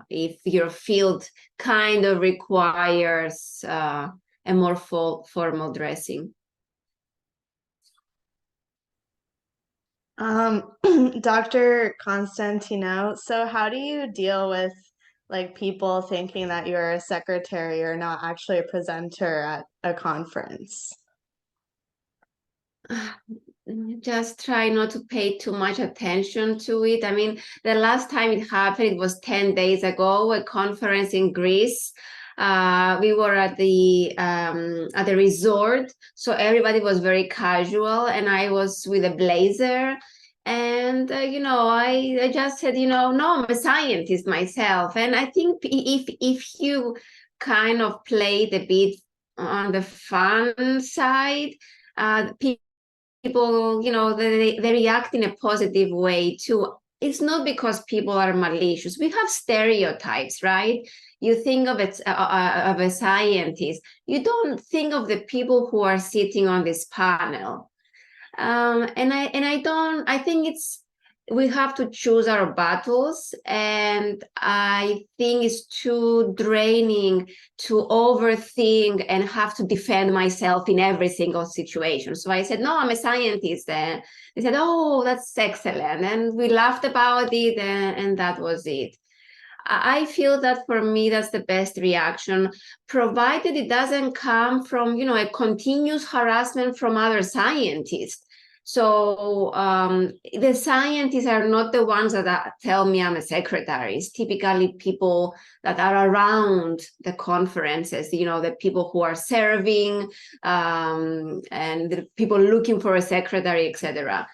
if your field kind of requires a more formal dressing. Dr. Constantinou, so how do you deal with people thinking that you're a secretary or not actually a presenter at a conference? just try not to pay too much attention to it. I mean, the last time it happened, it was 10 days ago, a conference in Greece. We were at the resort, so everybody was very casual, and I was with a blazer. And I just said, no, I'm a scientist myself. And I think if you kind of play it a bit on the fun side, people, they react in a positive way too. It's not because people are malicious. We have stereotypes, right? You think of it of a scientist. You don't think of the people who are sitting on this panel. I think we have to choose our battles, and I think it's too draining to overthink and have to defend myself in every single situation. So I said, no, I'm a scientist. And they said, oh, that's excellent. And we laughed about it, and that was it. I feel that for me, that's the best reaction, provided it doesn't come from, a continuous harassment from other scientists. So the scientists are not the ones that tell me I'm a secretary. It's typically people that are around the conferences, the people who are serving, and the people looking for a secretary, etc.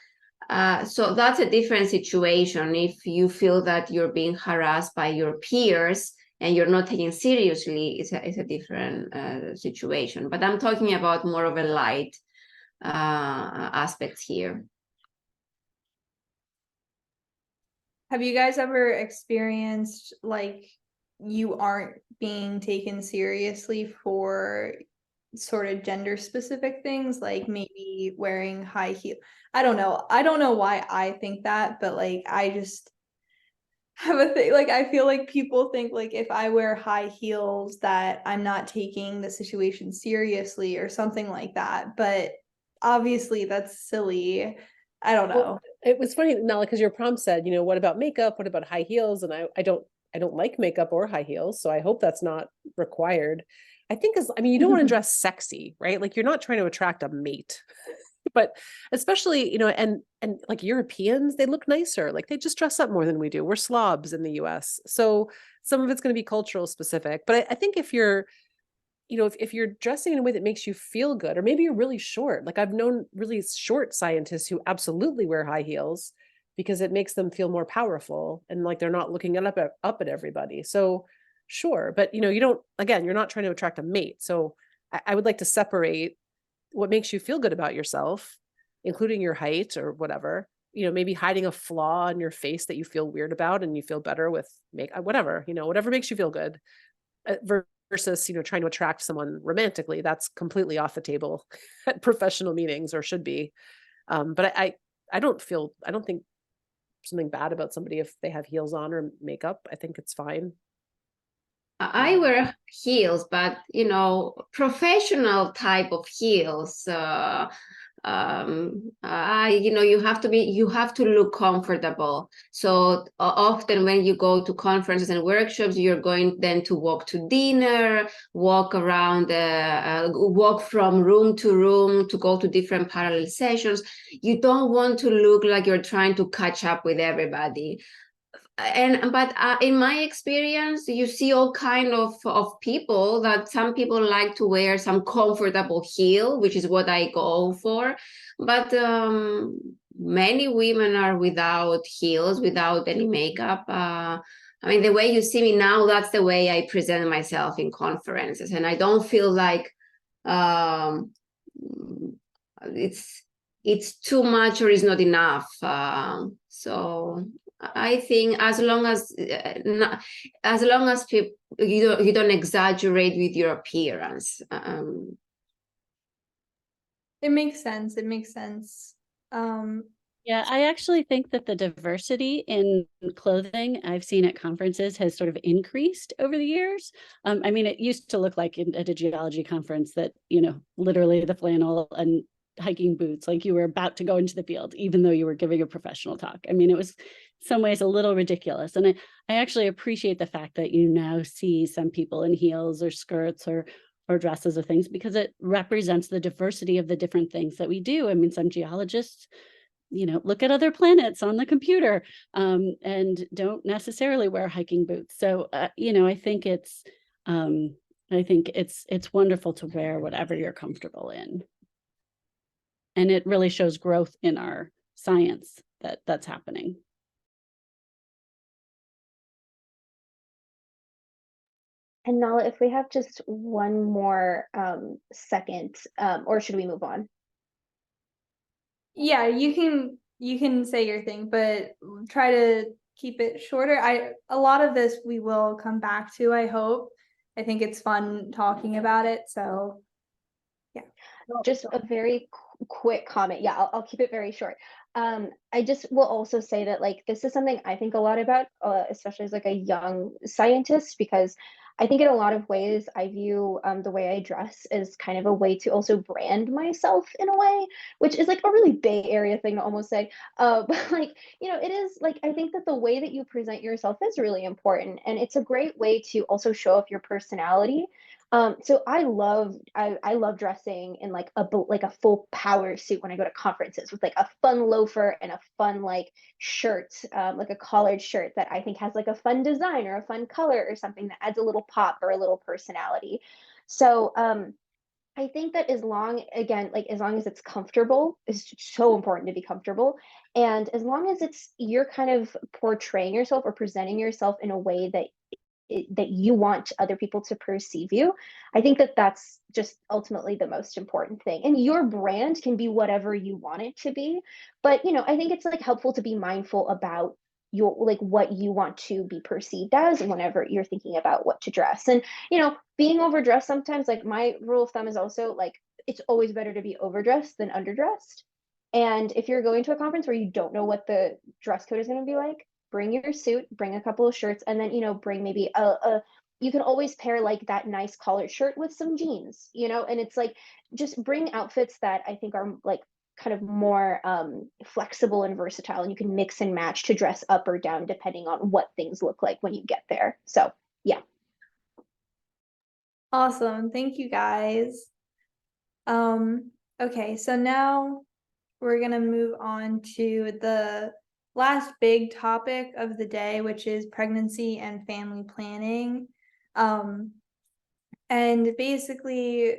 So that's a different situation. If you feel that you're being harassed by your peers and you're not taken seriously, it's a different situation. But I'm talking about more of a light aspects here. Have you guys ever experienced like you aren't being taken seriously for sort of gender specific things, like maybe wearing high heel? I don't know why I think that, but like I just have a thing, like I feel like people think like if I wear high heels that I'm not taking the situation seriously or something like that, but obviously that's silly. I don't know. Well, it was funny, Nala, because your prompt said, what about makeup? What about high heels? And I don't like makeup or high heels, so I hope that's not required. I think you don't want to dress sexy, right? Like you're not trying to attract a mate. But especially, and like Europeans, they look nicer. Like they just dress up more than we do. We're slobs in the US. So some of it's going to be cultural specific. But I think if you're dressing in a way that makes you feel good, or maybe you're really short, like I've known really short scientists who absolutely wear high heels because it makes them feel more powerful and like they're not looking up at everybody. So sure. But you're not trying to attract a mate. So I would like to separate what makes you feel good about yourself, including your height or whatever, maybe hiding a flaw in your face that you feel weird about and you feel better with whatever makes you feel good, versus, think to attract someone romantically. That's completely off the table at professional meetings, or should be. But I don't think something bad about somebody if they have heels on or makeup. I think it's fine. I wear heels, but professional type of heels. You have to look comfortable. So often when you go to conferences and workshops, you're going then to walk to dinner, walk around, walk from room to room to go to different parallel sessions. You don't want to look like you're trying to catch up with everybody. But in my experience, you see all kind of people, that some people like to wear some comfortable heel, which is what I go for. But many women are without heels, without any makeup. The way you see me now, that's the way I present myself in conferences. And I don't feel like it's too much or it's not enough. So I think as long as people, you don't exaggerate with your appearance. It makes sense. Yeah, I actually think that the diversity in clothing I've seen at conferences has sort of increased over the years. It used to look like at a geology conference that, literally the flannel and hiking boots, like you were about to go into the field, even though you were giving a professional talk. It was in some ways a little ridiculous. And I actually appreciate the fact that you now see some people in heels or skirts or or dresses or things, because it represents the diversity of the different things that we do. I mean, some geologists, look at other planets on the computer, and don't necessarily wear hiking boots. So, I think it's wonderful to wear whatever you're comfortable in. And it really shows growth in our science that's happening. And Nala, if we have just one more second, or should we move on? Yeah, you can say your thing, but try to keep it shorter. A lot of this we will come back to, I hope. I think it's fun talking about it, so yeah. Just a very quick comment. Yeah, I'll keep it very short. I just will also say that like this is something I think a lot about, especially as like a young scientist, because I think in a lot of ways I view the way I dress as kind of a way to also brand myself in a way, which is like a really Bay Area thing to almost say. But like, it is like, I think that the way that you present yourself is really important. And it's a great way to also show off your personality. So I love dressing in like a full power suit when I go to conferences, with like a fun loafer and a fun like shirt, like a collared shirt that I think has like a fun design or a fun color or something that adds a little pop or a little personality. So I think that as long as it's comfortable, it's so important to be comfortable. And as long as you're kind of portraying yourself or presenting yourself in a way that you want other people to perceive you, I think that that's just ultimately the most important thing. And your brand can be whatever you want it to be, but I think it's like helpful to be mindful about your like what you want to be perceived as whenever you're thinking about what to dress. And being overdressed sometimes, like my rule of thumb is also like it's always better to be overdressed than underdressed. And if you're going to a conference where you don't know what the dress code is going to be like, bring your suit, bring a couple of shirts, and then bring maybe you can always pair like that nice collared shirt with some jeans, and it's like just bring outfits that I think are like kind of more flexible and versatile, and you can mix and match to dress up or down depending on what things look like when you get there. So yeah. Awesome. Thank you guys. Okay, so now we're gonna move on to the last big topic of the day, which is pregnancy and family planning. And basically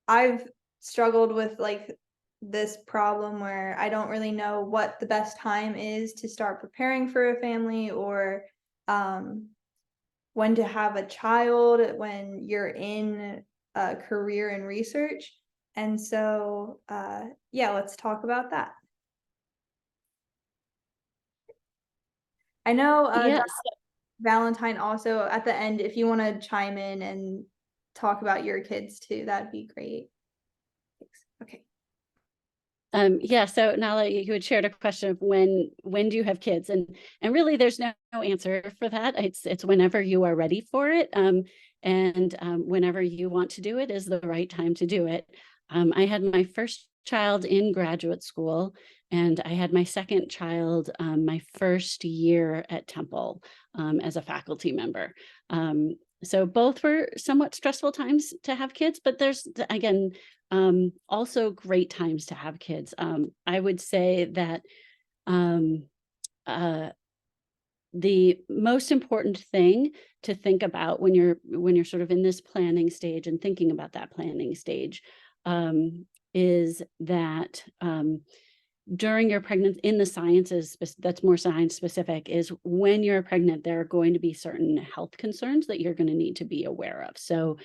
I've struggled with like this problem where I don't really know what the best time is to start preparing for a family, or when to have a child when you're in a career in research. And so yeah, let's talk about that. I know Yes. Valentine, also at the end, if you want to chime in and talk about your kids too, that'd be great. Thanks. Okay. Yeah, so Nala, you had shared a question of when do you have kids, and really there's no answer for that. It's whenever you are ready for it, and whenever you want to do it is the right time to do it. I had my first child in graduate school, and I had my second child my first year at Temple as a faculty member. So both were somewhat stressful times to have kids, but there's, again, also great times to have kids. I would say that the most important thing to think about when you're sort of in this planning stage and thinking about that planning stage is that during your pregnancy, in the sciences that's more science specific, is when you're pregnant, there are going to be certain health concerns that you're going to need to be aware of. So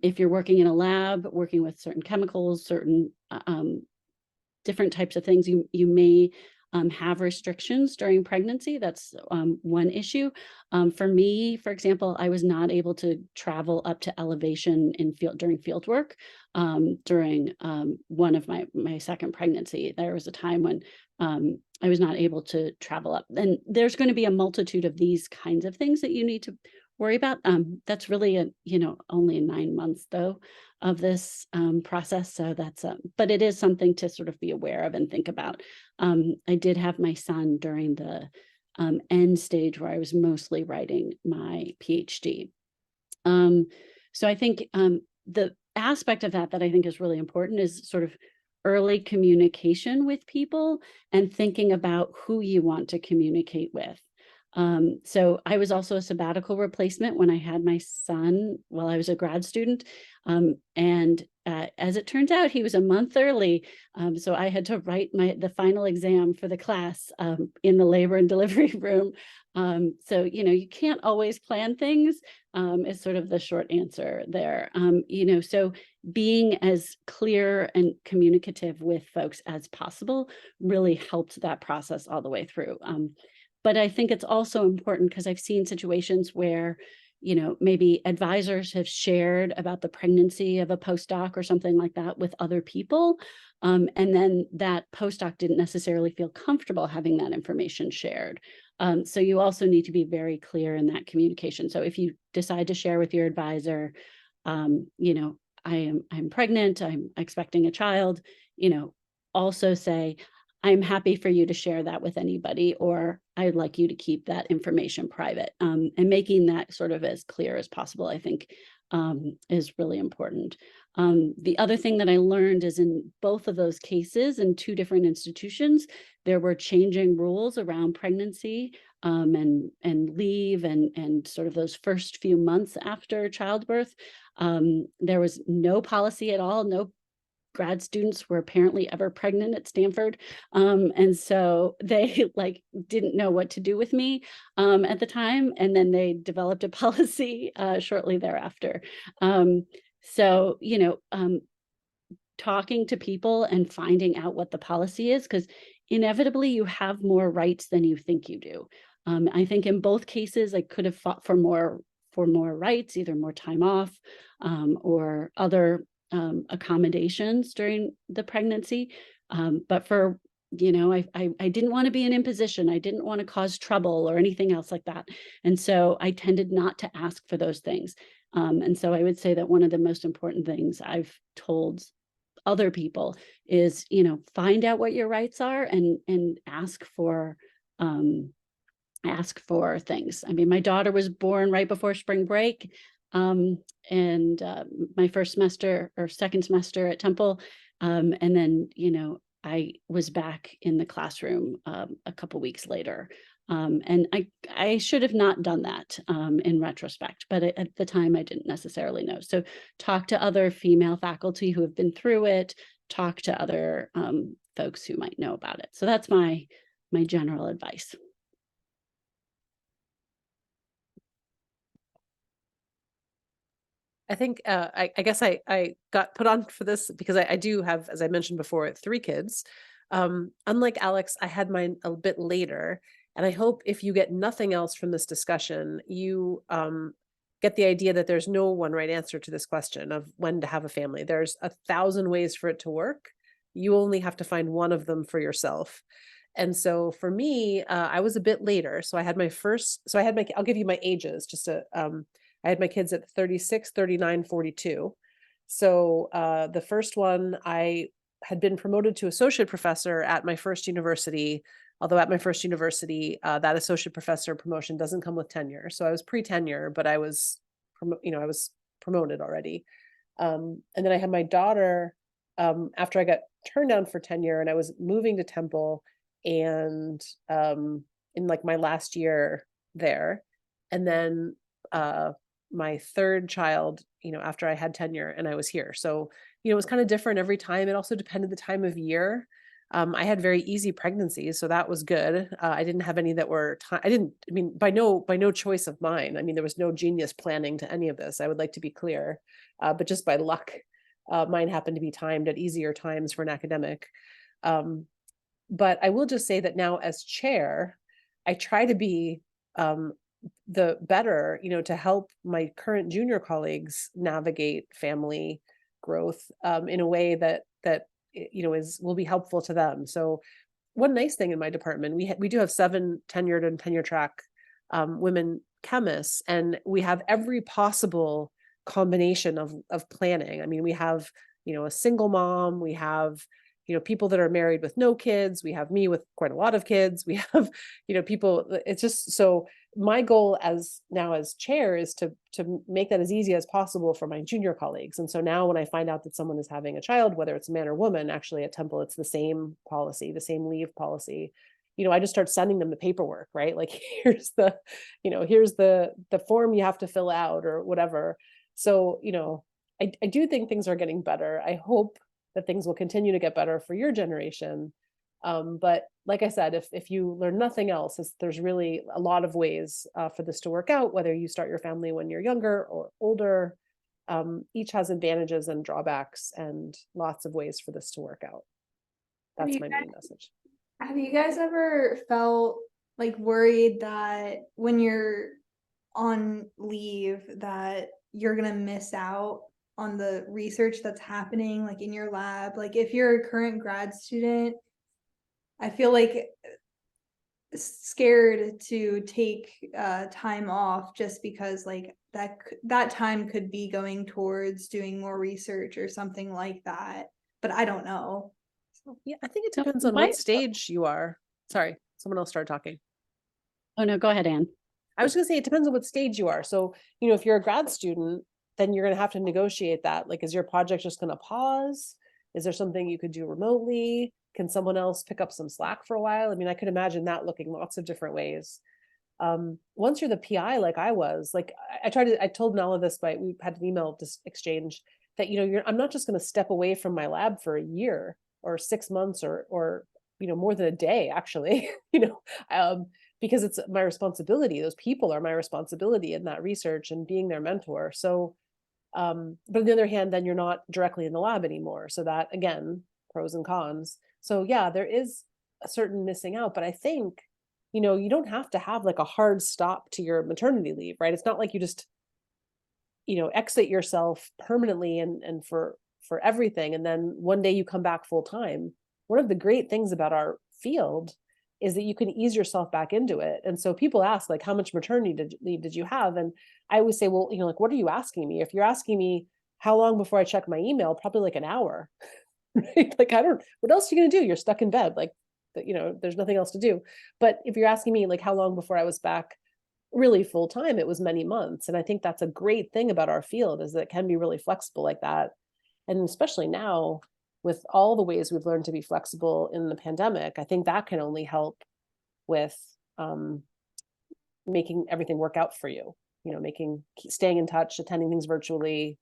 if you're working in a lab, working with certain chemicals, certain different types of things, you may have restrictions during pregnancy. That's one issue. For me, for example, I was not able to travel up to elevation in during field work during one of my second pregnancy. There was a time when I was not able to travel up. And there's going to be a multitude of these kinds of things that you need to worry about. That's really only 9 months though of this process. So that's but it is something to sort of be aware of and think about. I did have my son during the end stage where I was mostly writing my PhD. So I think the aspect of that I think is really important is sort of early communication with people and thinking about who you want to communicate with. So I was also a sabbatical replacement when I had my son while I was a grad student. And as it turns out, he was a month early. So I had to write the final exam for the class in the labor and delivery room. So, you can't always plan things is sort of the short answer there. So being as clear and communicative with folks as possible really helped that process all the way through. But I think it's also important because I've seen situations where, maybe advisors have shared about the pregnancy of a postdoc or something like that with other people. And then that postdoc didn't necessarily feel comfortable having that information shared. So you also need to be very clear in that communication. So if you decide to share with your advisor, I'm pregnant, I'm expecting a child, also say, I'm happy for you to share that with anybody, or I'd like you to keep that information private. And making that sort of as clear as possible, I think, is really important. The other thing that I learned is in both of those cases, in two different institutions, there were changing rules around pregnancy and leave and sort of those first few months after childbirth. There was no policy at all, no grad students were apparently ever pregnant at Stanford. And so they didn't know what to do with me at the time. And then they developed a policy shortly thereafter. Talking to people and finding out what the policy is, because inevitably you have more rights than you think you do. I think in both cases, I could have fought for more rights, either more time off or other accommodations during the pregnancy. But for, I didn't want to be an imposition. I didn't want to cause trouble or anything else like that. And so I tended not to ask for those things. And so I would say that one of the most important things I've told other people is, find out what your rights are and ask for things. I mean, my daughter was born right before spring break. And my first semester or second semester at Temple. And then, I was back in the classroom a couple weeks later. And I should have not done that in retrospect, but at the time I didn't necessarily know. So talk to other female faculty who have been through it, talk to other folks who might know about it. So that's my general advice. I think I guess I got put on for this because I do have, as I mentioned before, 3 kids. Unlike Alex, I had mine a bit later, and I hope if you get nothing else from this discussion, you get the idea that there's no one right answer to this question of when to have a family. There's 1,000 ways for it to work. You only have to find one of them for yourself. And so for me, I was a bit later. So I had I'll give you my ages just to, I had my kids at 36, 39, 42. So the first one, I had been promoted to associate professor at my first university, although at my first university, that associate professor promotion doesn't come with tenure. So I was pre-tenure, but I was promoted already. And then I had my daughter after I got turned down for tenure, and I was moving to Temple and in my last year there. And then my third child, after I had tenure and I was here. So, it was kind of different every time. It also depended the time of year. I had very easy pregnancies, so that was good. I didn't have any that were, by no choice of mine. I mean, there was no genius planning to any of this. I would like to be clear, but just by luck, mine happened to be timed at easier times for an academic. But I will just say that now as chair, I try to be the better, to help my current junior colleagues navigate family growth in a way that will be helpful to them. So one nice thing in my department, we do have 7 tenured and tenure track women chemists, and we have every possible combination of planning. I mean, we have, a single mom, we have, people that are married with no kids, we have me with quite a lot of kids, we have, people, it's just so my goal as chair is to make that as easy as possible for my junior colleagues. And so now when I find out that someone is having a child, whether it's a man or woman, actually at Temple, it's the same policy, the same leave policy. I just start sending them the paperwork, right? Like, here's the form you have to fill out or whatever. So, I do think things are getting better. I hope that things will continue to get better for your generation. But like I said, if you learn nothing else, there's really a lot of ways for this to work out, whether you start your family when you're younger or older. Each has advantages and drawbacks and lots of ways for this to work out. That's my main message. Have you guys ever felt like worried that when you're on leave that you're gonna miss out on the research that's happening like in your lab? Like if you're a current grad student, I feel like scared to take time off just because like that time could be going towards doing more research or something like that. But I don't know. Yeah, I think it depends on what stage you are. Sorry, someone else started talking. Oh, no, go ahead, Anne. I was going to say, it depends on what stage you are. So, if you're a grad student, then you're going to have to negotiate that. Like, is your project just going to pause? Is there something you could do remotely? Can someone else pick up some slack for a while? I mean, I could imagine that looking lots of different ways. Once you're the PI, like I was, like I told Nala this, but we had an email exchange that, I'm not just going to step away from my lab for a year or 6 months or more than a day, actually, because it's my responsibility. Those people are my responsibility in that research and being their mentor. So, but on the other hand, then you're not directly in the lab anymore. So that, again, pros and cons. So yeah, there is a certain missing out, but I think, you don't have to have like a hard stop to your maternity leave, right? It's not like you just, exit yourself permanently and for everything. And then one day you come back full time. One of the great things about our field is that you can ease yourself back into it. And so people ask, like, how much maternity leave did you have? And I always say, well, like, what are you asking me? If you're asking me how long before I check my email, probably like an hour, right? Like, what else are you going to do? You're stuck in bed. Like, there's nothing else to do. But if you're asking me like how long before I was back really full time, it was many months. And I think that's a great thing about our field, is that it can be really flexible like that. And especially now, with all the ways we've learned to be flexible in the pandemic, I think that can only help with making everything work out for you, staying in touch, attending things virtually.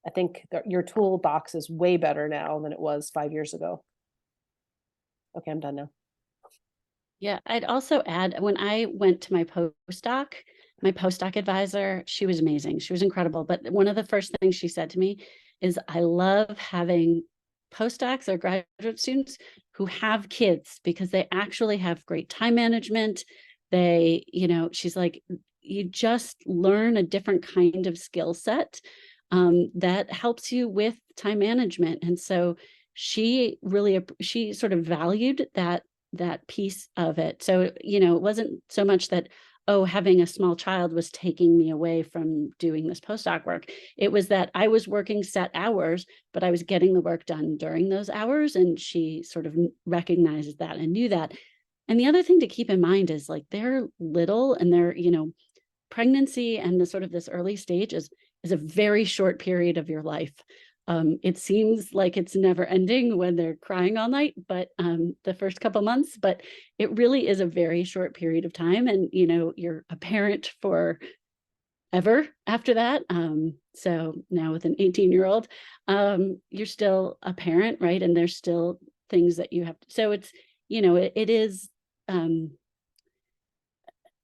I think that your toolbox is way better now than it was 5 years ago. Okay, I'm done now. Yeah, I'd also add, when I went to my postdoc advisor, she was amazing. She was incredible. But one of the first things she said to me is, I love having postdocs or graduate students who have kids, because they actually have great time management. They, she's like, you just learn a different kind of skill set that helps you with time management. And so she sort of valued that piece of it. So, it wasn't so much that, oh, having a small child was taking me away from doing this postdoc work. It was that I was working set hours, but I was getting the work done during those hours. And she sort of recognizes that and knew that. And the other thing to keep in mind is, like, they're little, and they're, pregnancy and the sort of this early stage is a very short period of your life. It seems like it's never ending when they're crying all night, but the first couple months, but it really is a very short period of time. And, you're a parent for ever after that. So now with an 18-year-old, you're still a parent, right? And there's still things that you have to, so it's, it is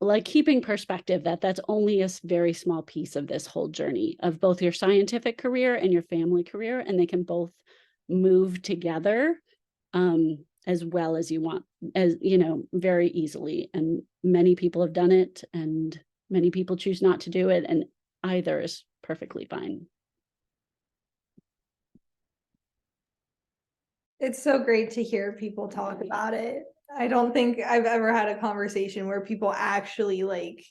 like keeping perspective that that's only a very small piece of this whole journey of both your scientific career and your family career, and they can both move together as well as you want, as very easily. And many people have done it, and many people choose not to do it, and either is perfectly fine. It's so great to hear people talk about it. I don't think I've ever had a conversation where people actually like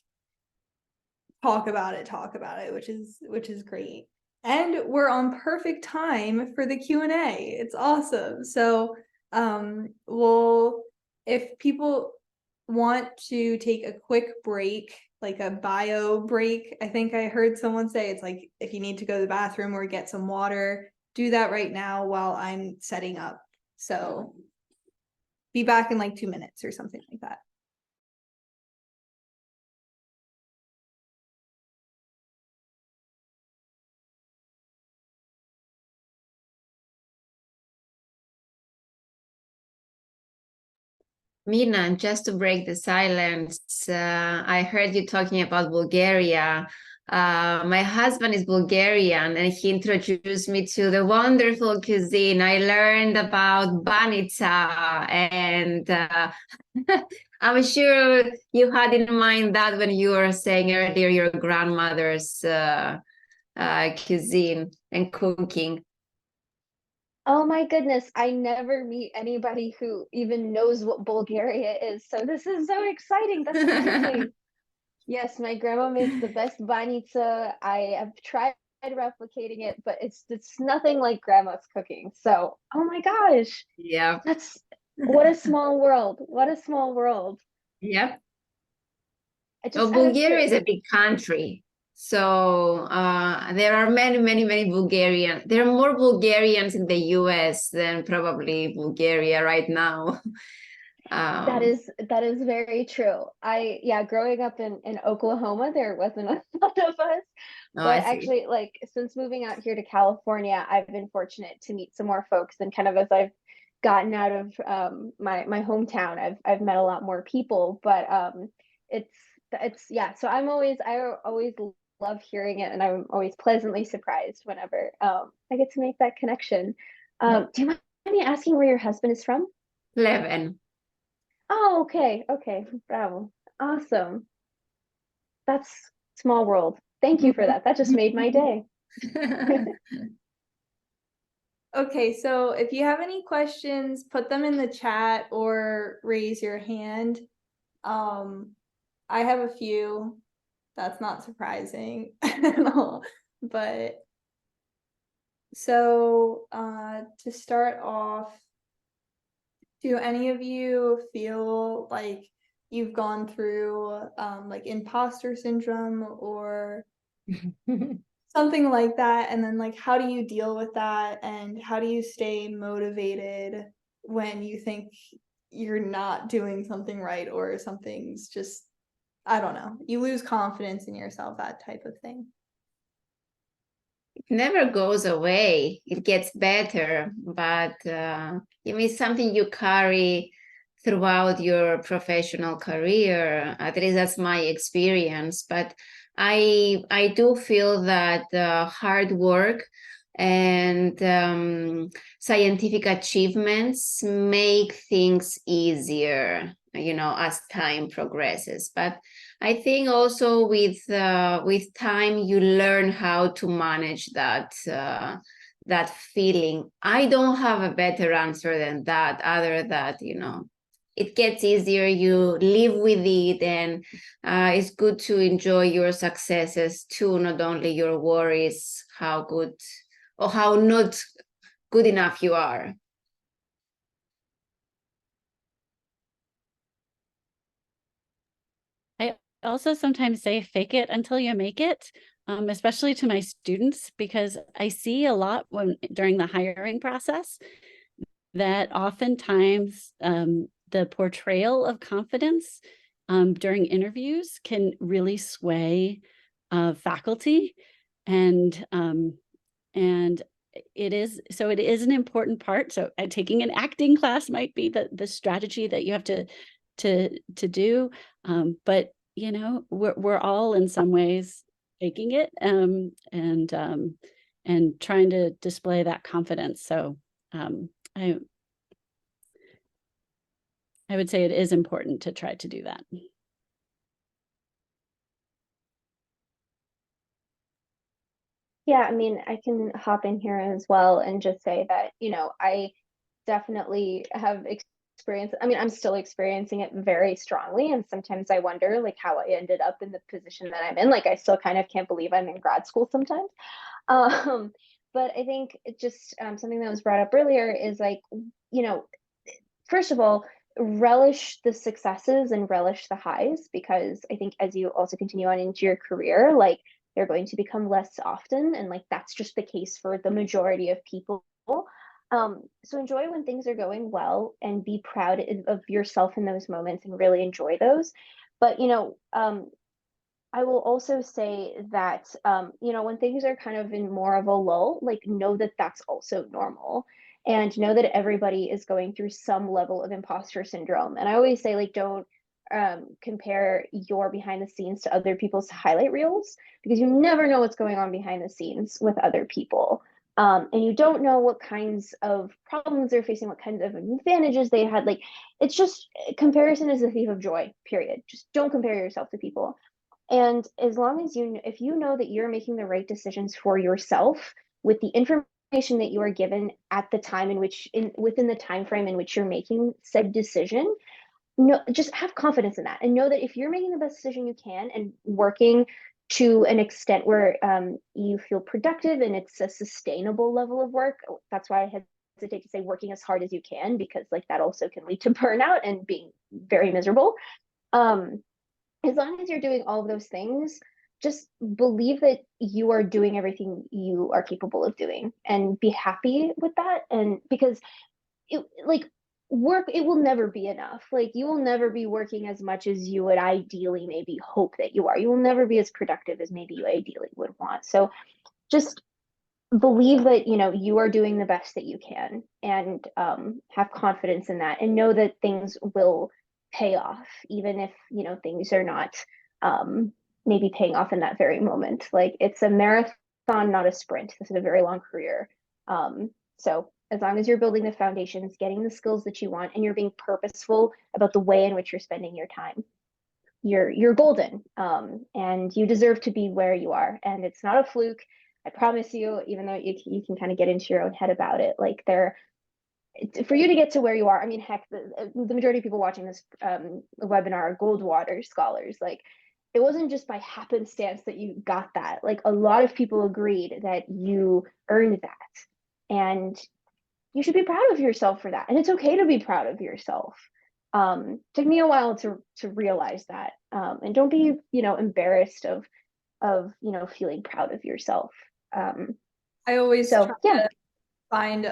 talk about it, which is great. And we're on perfect time for the Q&A. It's awesome. So, if people want to take a quick break, like a bio break. I think I heard someone say it's like if you need to go to the bathroom or get some water, do that right now while I'm setting up. So be back in like 2 minutes or something like that. Minna, just to break the silence, I heard you talking about Bulgaria. My husband is Bulgarian and he introduced me to the wonderful cuisine. I learned about banitsa and I'm sure you had in mind that when you were saying earlier your grandmother's cuisine and cooking. Oh my goodness, I never meet anybody who even knows what Bulgaria is. So this is so exciting. That's amazing. Yes, my grandma makes the best banitsa. I have tried replicating it, but it's nothing like grandma's cooking. So, oh my gosh, Yeah. that's what a small world. What a small world. Yep. I Bulgaria is a big country. So there are many Bulgarians. There are more Bulgarians in the US than probably Bulgaria right now. that is very true. Growing up in Oklahoma, there wasn't a lot of us. Oh, But I see. actually, like since moving out here to California, I've been fortunate to meet some more folks, and kind of as I've gotten out of my hometown, I've met a lot more people. But it's yeah. So I always love hearing it, and I'm always pleasantly surprised whenever I get to make that connection. Do you mind me asking where your husband is from? Pleven. Oh, okay, bravo, awesome. That's small world. Thank you for that. That just made my day. Okay, so if you have any questions, put them in the chat or raise your hand. I have a few. That's not surprising at all. But so to start off, do any of you feel like you've gone through like imposter syndrome or something like that? And then like how do you deal with that, and how do you stay motivated when you think you're not doing something right or something's just, I don't know, you lose confidence in yourself, that type of thing? It never goes away. It gets better, but it's something you carry throughout your professional career. At least that's my experience. But I do feel that hard work and scientific achievements make things easier, as time progresses. But I think also with time you learn how to manage that feeling. I don't have a better answer than that, other that it gets easier. You live with it, and it's good to enjoy your successes too, not only your worries, how good or how not good enough you are. I also sometimes say fake it until you make it, especially to my students, because I see a lot during the hiring process that oftentimes the portrayal of confidence during interviews can really sway faculty, and it is an important part. So taking an acting class might be the strategy that you have to do, but we're all in some ways faking it and trying to display that confidence. So I would say it is important to try to do that. Yeah, I mean, I can hop in here as well and just say that, I definitely have experienced, I mean, I'm still experiencing it very strongly. And sometimes I wonder like how I ended up in the position that I'm in. Like, I still kind of can't believe I'm in grad school sometimes. But I think it just something that was brought up earlier is like, first of all, relish the successes and relish the highs, because I think as you also continue on into your career, like they're going to become less often, and like that's just the case for the majority of people. So enjoy when things are going well and be proud of yourself in those moments and really enjoy those. But I will also say that when things are kind of in more of a lull, like know that that's also normal, and know that everybody is going through some level of imposter syndrome. And I always say, like, don't compare your behind the scenes to other people's highlight reels, because you never know what's going on behind the scenes with other people. And you don't know what kinds of problems they're facing, what kinds of advantages they had. Like, it's just, comparison is the thief of joy, period. Just don't compare yourself to people. And as long as if you know that you're making the right decisions for yourself with the information that you are given at the time in which, within the time frame in which you're making said decision, just have confidence in that, and know that if you're making the best decision you can and working to an extent where you feel productive and it's a sustainable level of work. That's why I hesitate to say working as hard as you can, because like that also can lead to burnout and being very miserable. As long as you're doing all of those things, just believe that you are doing everything you are capable of doing, and be happy with that. And because work, it will never be enough. Like, you will never be working as much as you would ideally maybe hope that you are. You will never be as productive as maybe you ideally would want. So just believe that you are doing the best that you can, and have confidence in that, and know that things will pay off, even if things are not maybe paying off in that very moment. Like, it's a marathon, not a sprint. This is a very long career. So as long as you're building the foundations, getting the skills that you want, and you're being purposeful about the way in which you're spending your time, you're golden. And you deserve to be where you are, and it's not a fluke. I promise you, even though you can kind of get into your own head about it, like, for you to get to where you are, I mean, heck, the majority of people watching this webinar are Goldwater scholars. Like, it wasn't just by happenstance that you got that. Like, a lot of people agreed that you earned that, and you should be proud of yourself for that. And it's okay to be proud of yourself. Took me a while to realize that, and don't be embarrassed of feeling proud of yourself. I always So try yeah. to find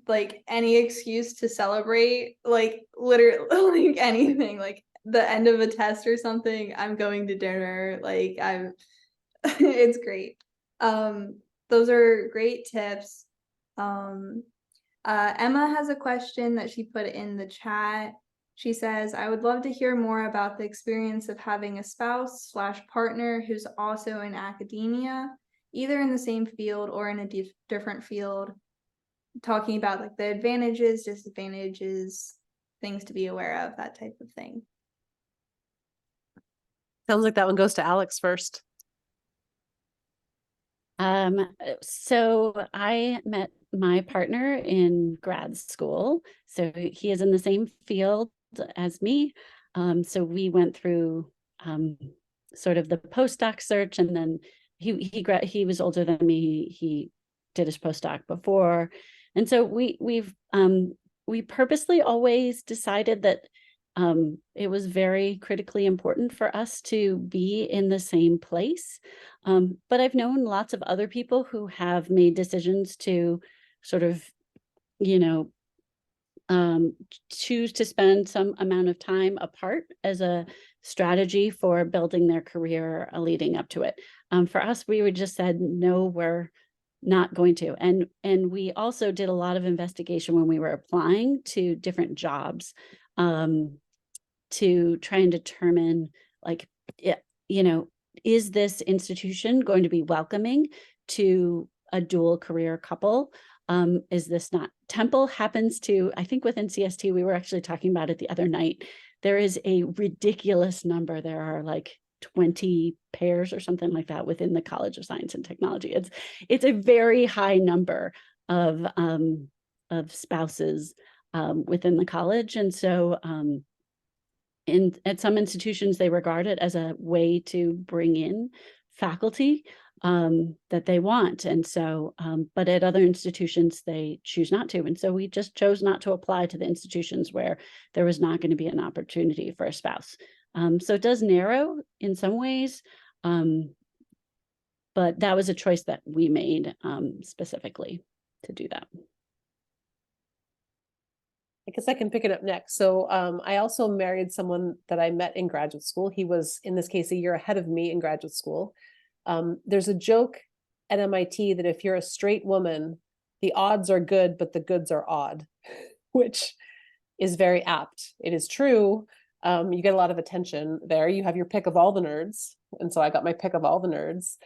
like any excuse to celebrate, like literally like anything, like the end of a test or something. I'm going to dinner, like I'm it's great. Those are great tips. Emma has a question that she put in the chat. She says, I would love to hear more about the experience of having a spouse/partner who's also in academia, either in the same field or in a different field, talking about like the advantages, disadvantages, things to be aware of, that type of thing. Sounds like that one goes to Alex first. So I met my partner in grad school. So he is in the same field as me. So we went through sort of the postdoc search, and then he was older than me. He did his postdoc before. And so we purposely always decided that it was very critically important for us to be in the same place. But I've known lots of other people who have made decisions to sort of, choose to spend some amount of time apart as a strategy for building their career leading up to it. For us, we would just said, no, we're not going to. And we also did a lot of investigation when we were applying to different jobs, to try and determine, like, is this institution going to be welcoming to a dual career couple? Is this not? Temple happens to, I think within CST, we were actually talking about it the other night, there is a ridiculous number. There are like 20 pairs or something like that within the College of Science and Technology. It's a very high number of spouses within the college. And so at some institutions, they regard it as a way to bring in faculty that they want. And so, but at other institutions, they choose not to. And so we just chose not to apply to the institutions where there was not going to be an opportunity for a spouse. So it does narrow in some ways, but that was a choice that we made specifically to do that. I guess I can pick it up next. So I also married someone that I met in graduate school. He was, in this case, a year ahead of me in graduate school. There's a joke at MIT that if you're a straight woman, the odds are good, but the goods are odd, which is very apt. It is true. You get a lot of attention there. You have your pick of all the nerds. And so I got my pick of all the nerds.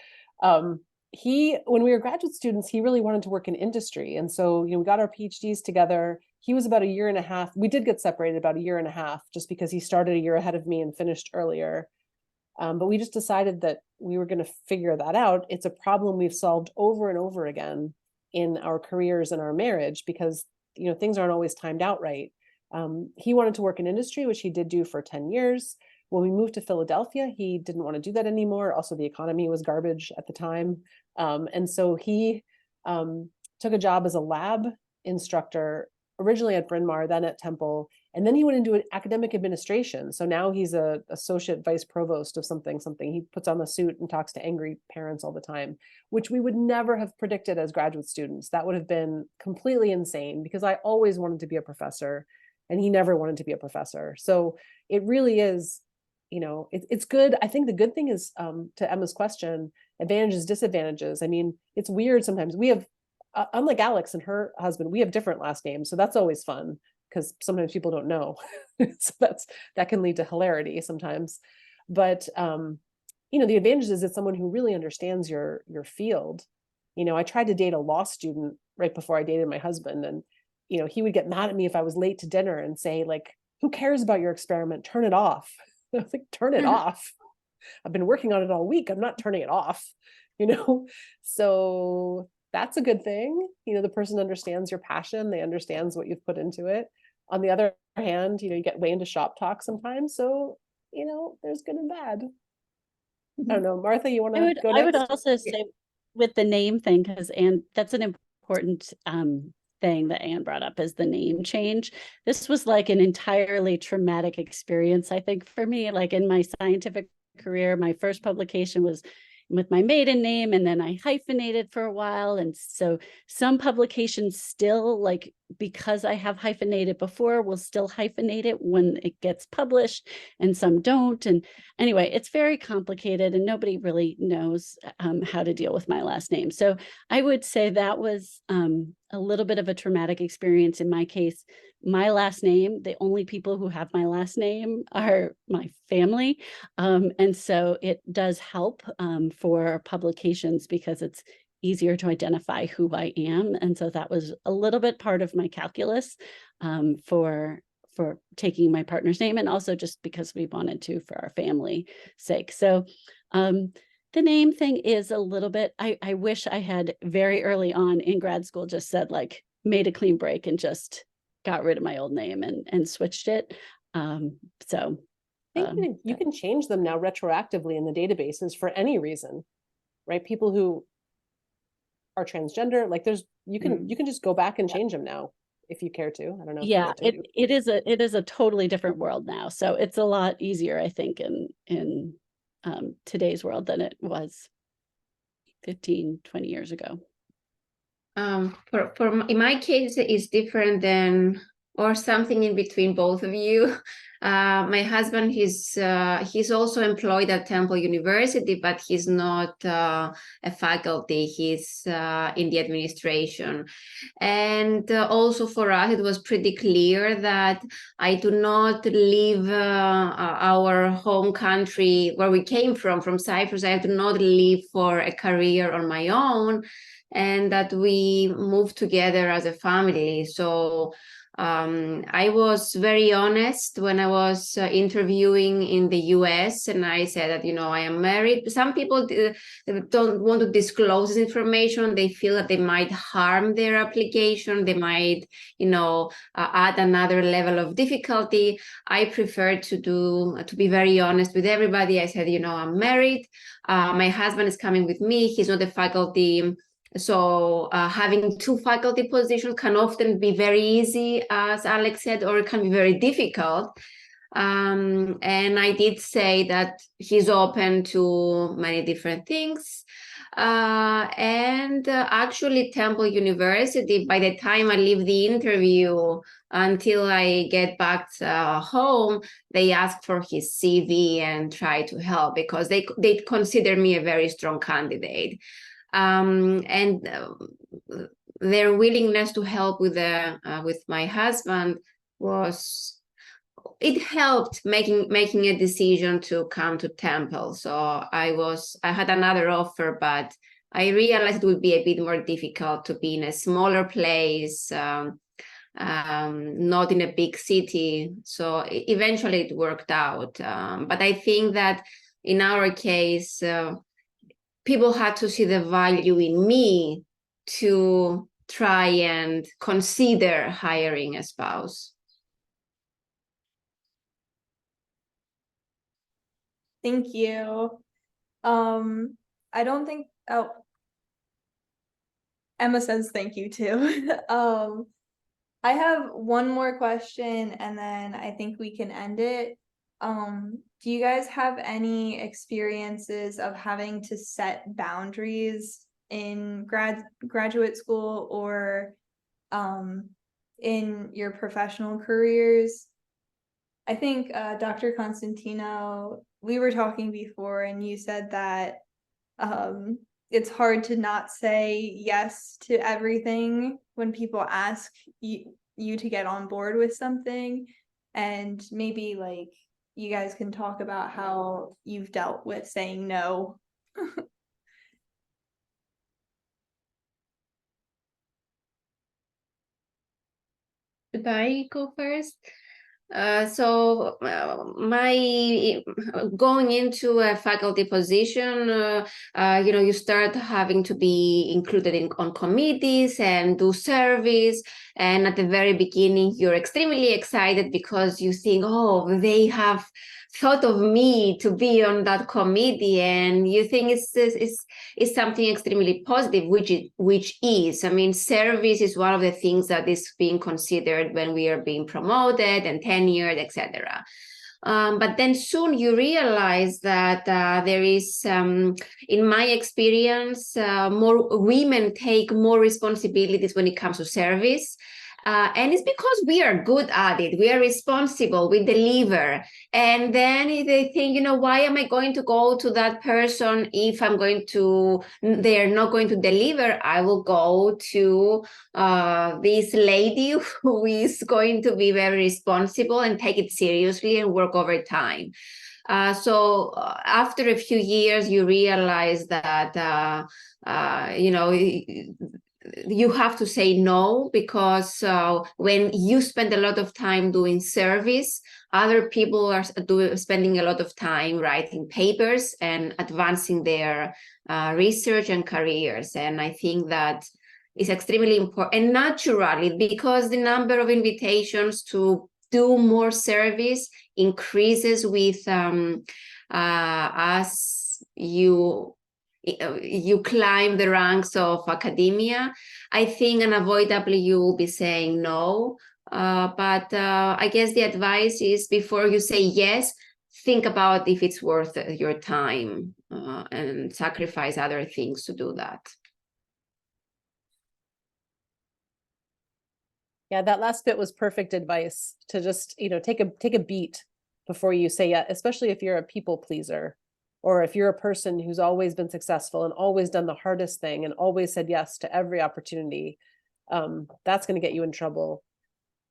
When we were graduate students, he really wanted to work in industry. And so, we got our PhDs together. He was about a year and a half. We did get separated about a year and a half just because he started a year ahead of me and finished earlier. But we just decided that we were going to figure that out. It's a problem we've solved over and over again in our careers and our marriage because, things aren't always timed out right. He wanted to work in industry, which he did do for 10 years. When we moved to Philadelphia, he didn't want to do that anymore. Also, the economy was garbage at the time. And so he took a job as a lab instructor, originally at Bryn Mawr, then at Temple. And then he went into academic administration. So now he's an associate vice provost of something. He puts on the suit and talks to angry parents all the time, which we would never have predicted as graduate students. That would have been completely insane because I always wanted to be a professor and he never wanted to be a professor. So it really is, it's good. I think the good thing is, to Emma's question, advantages, disadvantages. I mean, it's weird sometimes. We have, unlike Alex and her husband, we have different last names. So that's always fun because sometimes people don't know. So that can lead to hilarity sometimes. But, the advantage is it's someone who really understands your field. I tried to date a law student right before I dated my husband. And, he would get mad at me if I was late to dinner and say, like, who cares about your experiment? Turn it off. I was like, turn it off. I've been working on it all week. I'm not turning it off, So that's a good thing. The person understands your passion. They understands what you've put into it. On the other hand, you get way into shop talk sometimes. So, there's good and bad. I don't know. Martha, you want to go next? I would also say with the name thing, and that's an important thing that Anne brought up is the name change. This was like an entirely traumatic experience, I think, for me. Like in my scientific career, my first publication was with my maiden name, and then I hyphenated for a while. And so some publications still, like, because I have hyphenated before, will still hyphenate it when it gets published, and some don't. And anyway, it's very complicated and nobody really knows how to deal with my last name. So I would say that was a little bit of a traumatic experience in my case. My last name, the only people who have my last name are my family. And so it does help for publications because it's easier to identify who I am. And so that was a little bit part of my calculus for taking my partner's name, and also just because we wanted to for our family sake. So the name thing is a little bit, I wish I had very early on in grad school just said, like, made a clean break and just got rid of my old name and switched it. So I think you can change them now retroactively in the databases for any reason, right? People who are transgender, like you can just go back and change them now if you care to. I don't know. Yeah, it is a totally different world now. So it's a lot easier, I think, in today's world than it was 15, 20 years ago. In my case, it's different than, or something in between both of you. My husband, he's also employed at Temple University, but he's not a faculty. He's in the administration. And also for us, it was pretty clear that I do not leave our home country where we came from Cyprus. I do not leave for a career on my own, and that we moved together as a family. So I was very honest when I was interviewing in the US, and I said that, I am married. Some people don't want to disclose this information. They feel that they might harm their application. They might, add another level of difficulty. I prefer to be very honest with everybody. I said, I'm married. My husband is coming with me. He's not a faculty. So having two faculty positions can often be very easy, as Alex said, or it can be very difficult. And I did say that he's open to many different things. And actually, Temple University, by the time I leave the interview until I get back home, they ask for his CV and try to help because they consider me a very strong candidate. And their willingness to help with my husband it helped making a decision to come to Temple. So I had another offer, but I realized it would be a bit more difficult to be in a smaller place, not in a big city. So eventually it worked out. But I think that in our case, people had to see the value in me to try and consider hiring a spouse. Thank you. I don't think, Emma says thank you too. I have one more question and then I think we can end it. Do you guys have any experiences of having to set boundaries in graduate school or in your professional careers? I think Dr. Constantinou, we were talking before and you said that it's hard to not say yes to everything when people ask you to get on board with something, and maybe like you guys can talk about how you've dealt with saying no. Should I go first? So my going into a faculty position, you start having to be included on committees and do service. And at the very beginning, you're extremely excited because you think, oh, they have thought of me to be on that committee, and you think it's something extremely positive, which is, I mean, service is one of the things that is being considered when we are being promoted and tenured, etc. But then soon you realize that there is, in my experience, more women take more responsibilities when it comes to service. And it's because we are good at it. We are responsible. We deliver. And then they think, why am I going to go to that person if they're not going to deliver? I will go to this lady who is going to be very responsible and take it seriously and work overtime. So after a few years, you realize that, you have to say no, because when you spend a lot of time doing service, other people are spending a lot of time writing papers and advancing their research and careers. And I think that is extremely important. And naturally, because the number of invitations to do more service increases with as you climb the ranks of academia, I think unavoidably you will be saying no. But I guess the advice is, before you say yes, think about if it's worth your time and sacrifice other things to do that. Yeah, that last bit was perfect advice, to just, take a beat before you say yeah, especially if you're a people pleaser, or if you're a person who's always been successful and always done the hardest thing and always said yes to every opportunity. That's going to get you in trouble.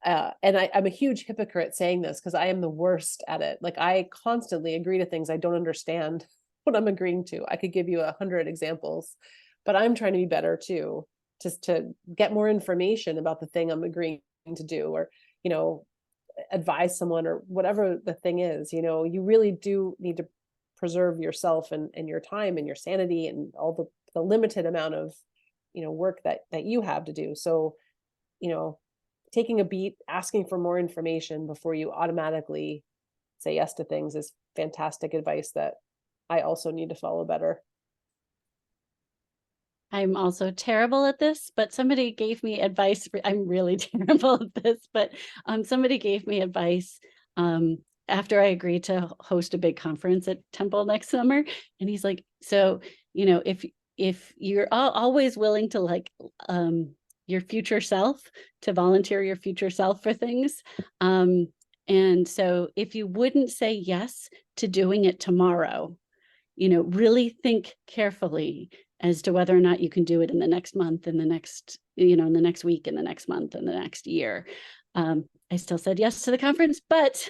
And I'm a huge hypocrite saying this, because I am the worst at it. Like, I constantly agree to things I don't understand what I'm agreeing to. I could give you 100 examples, but I'm trying to be better too, just to get more information about the thing I'm agreeing to do, or, you know, advise someone, or whatever the thing is, you know, you really do need to preserve yourself and your time and your sanity and all the limited amount of, you know, work that you have to do. So, you know, taking a beat, asking for more information before you automatically say yes to things is fantastic advice that I also need to follow better. I'm also terrible at this, but somebody gave me advice. I'm really terrible at this, but somebody gave me advice after I agreed to host a big conference at Temple next summer. And he's like, so, you know, if you're always willing to like your future self, to volunteer your future self for things. And so if you wouldn't say yes to doing it tomorrow, you know, really think carefully as to whether or not you can do it in the next month, in the next, you know, in the next week, in the next month, in the next year. I still said yes to the conference, but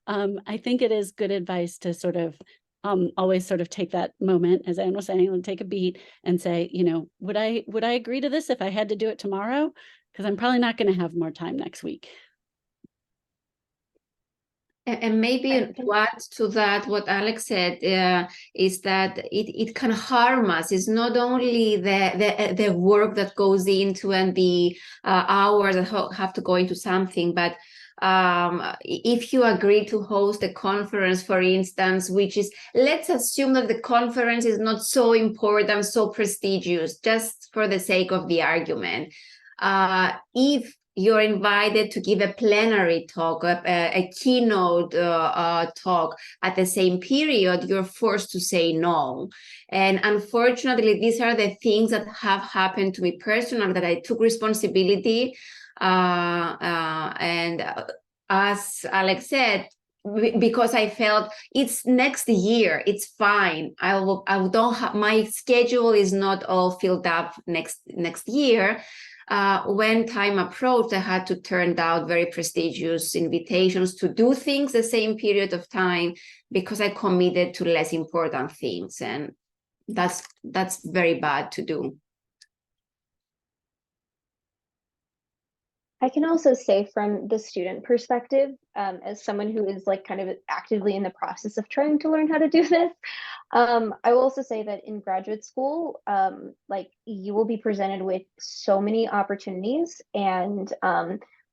I think it is good advice to sort of always sort of take that moment, as Anne was saying, take a beat and say, you know, would I agree to this if I had to do it tomorrow? Because I'm probably not going to have more time next week. And maybe to add to that, what Alex said is that it can harm us. It's not only the work that goes into and the hours that have to go into something, but if you agree to host a conference, for instance, which is, let's assume that the conference is not so important, so prestigious, just for the sake of the argument. If you're invited to give a plenary talk, a keynote talk at the same period, you're forced to say no. And unfortunately, these are the things that have happened to me personally, that I took responsibility. And as Alex said, because I felt it's next year, it's fine. I don't have, my schedule is not all filled up next year. When time approached, I had to turn down very prestigious invitations to do things the same period of time because I committed to less important things, and that's very bad to do. I can also say from the student perspective, as someone who is like kind of actively in the process of trying to learn how to do this, I will also say that in graduate school, like you will be presented with so many opportunities, and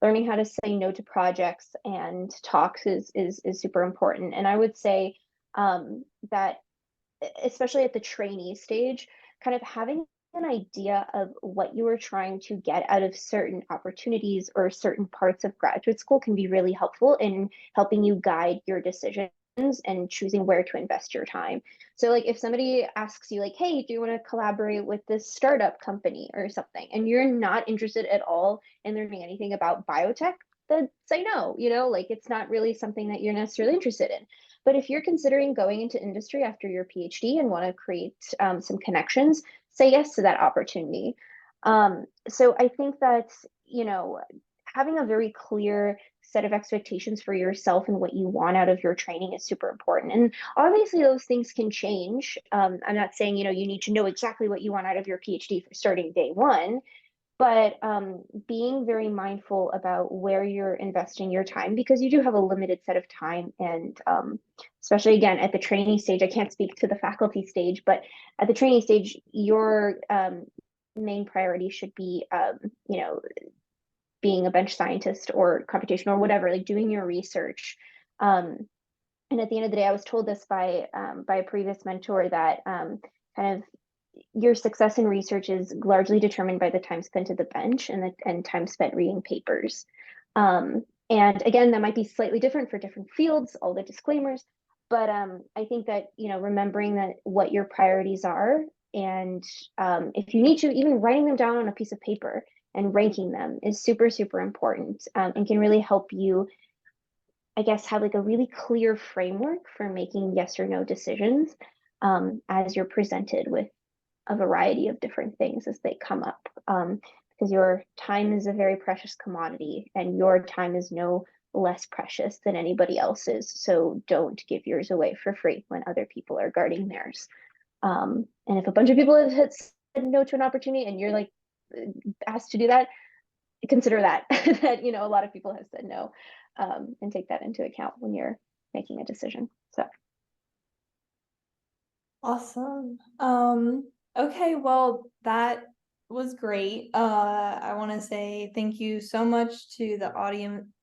learning how to say no to projects and talks is super important. And I would say that especially at the trainee stage, kind of having an idea of what you are trying to get out of certain opportunities or certain parts of graduate school can be really helpful in helping you guide your decisions and choosing where to invest your time. So like if somebody asks you like, hey, do you want to collaborate with this startup company or something, and you're not interested at all in learning anything about biotech, then say no, you know, like it's not really something that you're necessarily interested in. But if you're considering going into industry after your PhD and want to create some connections, say yes to that opportunity. So I think that, you know, having a very clear set of expectations for yourself and what you want out of your training is super important. And obviously those things can change. I'm not saying, you know, you need to know exactly what you want out of your PhD for starting day one, but being very mindful about where you're investing your time, because you do have a limited set of time. And especially again, at the training stage, I can't speak to the faculty stage, but at the training stage, your main priority should be, you know, being a bench scientist or computational or whatever, like doing your research. And at the end of the day, I was told this by a previous mentor that kind of your success in research is largely determined by the time spent at the bench and time spent reading papers. And again, that might be slightly different for different fields, all the disclaimers, but I think that, you know, remembering that what your priorities are, and if you need to, even writing them down on a piece of paper and ranking them is super, super important, and can really help you, I guess, have like a really clear framework for making yes or no decisions as you're presented with a variety of different things as they come up, because your time is a very precious commodity and your time is no less precious than anybody else's. So don't give yours away for free when other people are guarding theirs. And if a bunch of people have said no to an opportunity and you're like asked to do that, consider that, that, you know, a lot of people have said no, and take that into account when you're making a decision. So. Awesome. Okay, well, that was great. I want to say thank you so much to the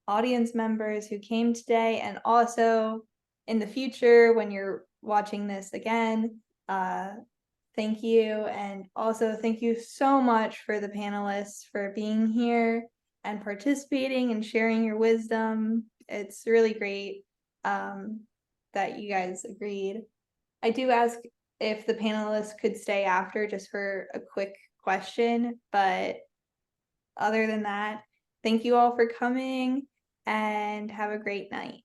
audience members who came today, and also in the future when you're watching this again, thank you. And also thank you so much for the panelists for being here and participating and sharing your wisdom. It's really great that you guys agreed. I do ask if the panelists could stay after just for a quick question, but other than that, thank you all for coming and have a great night.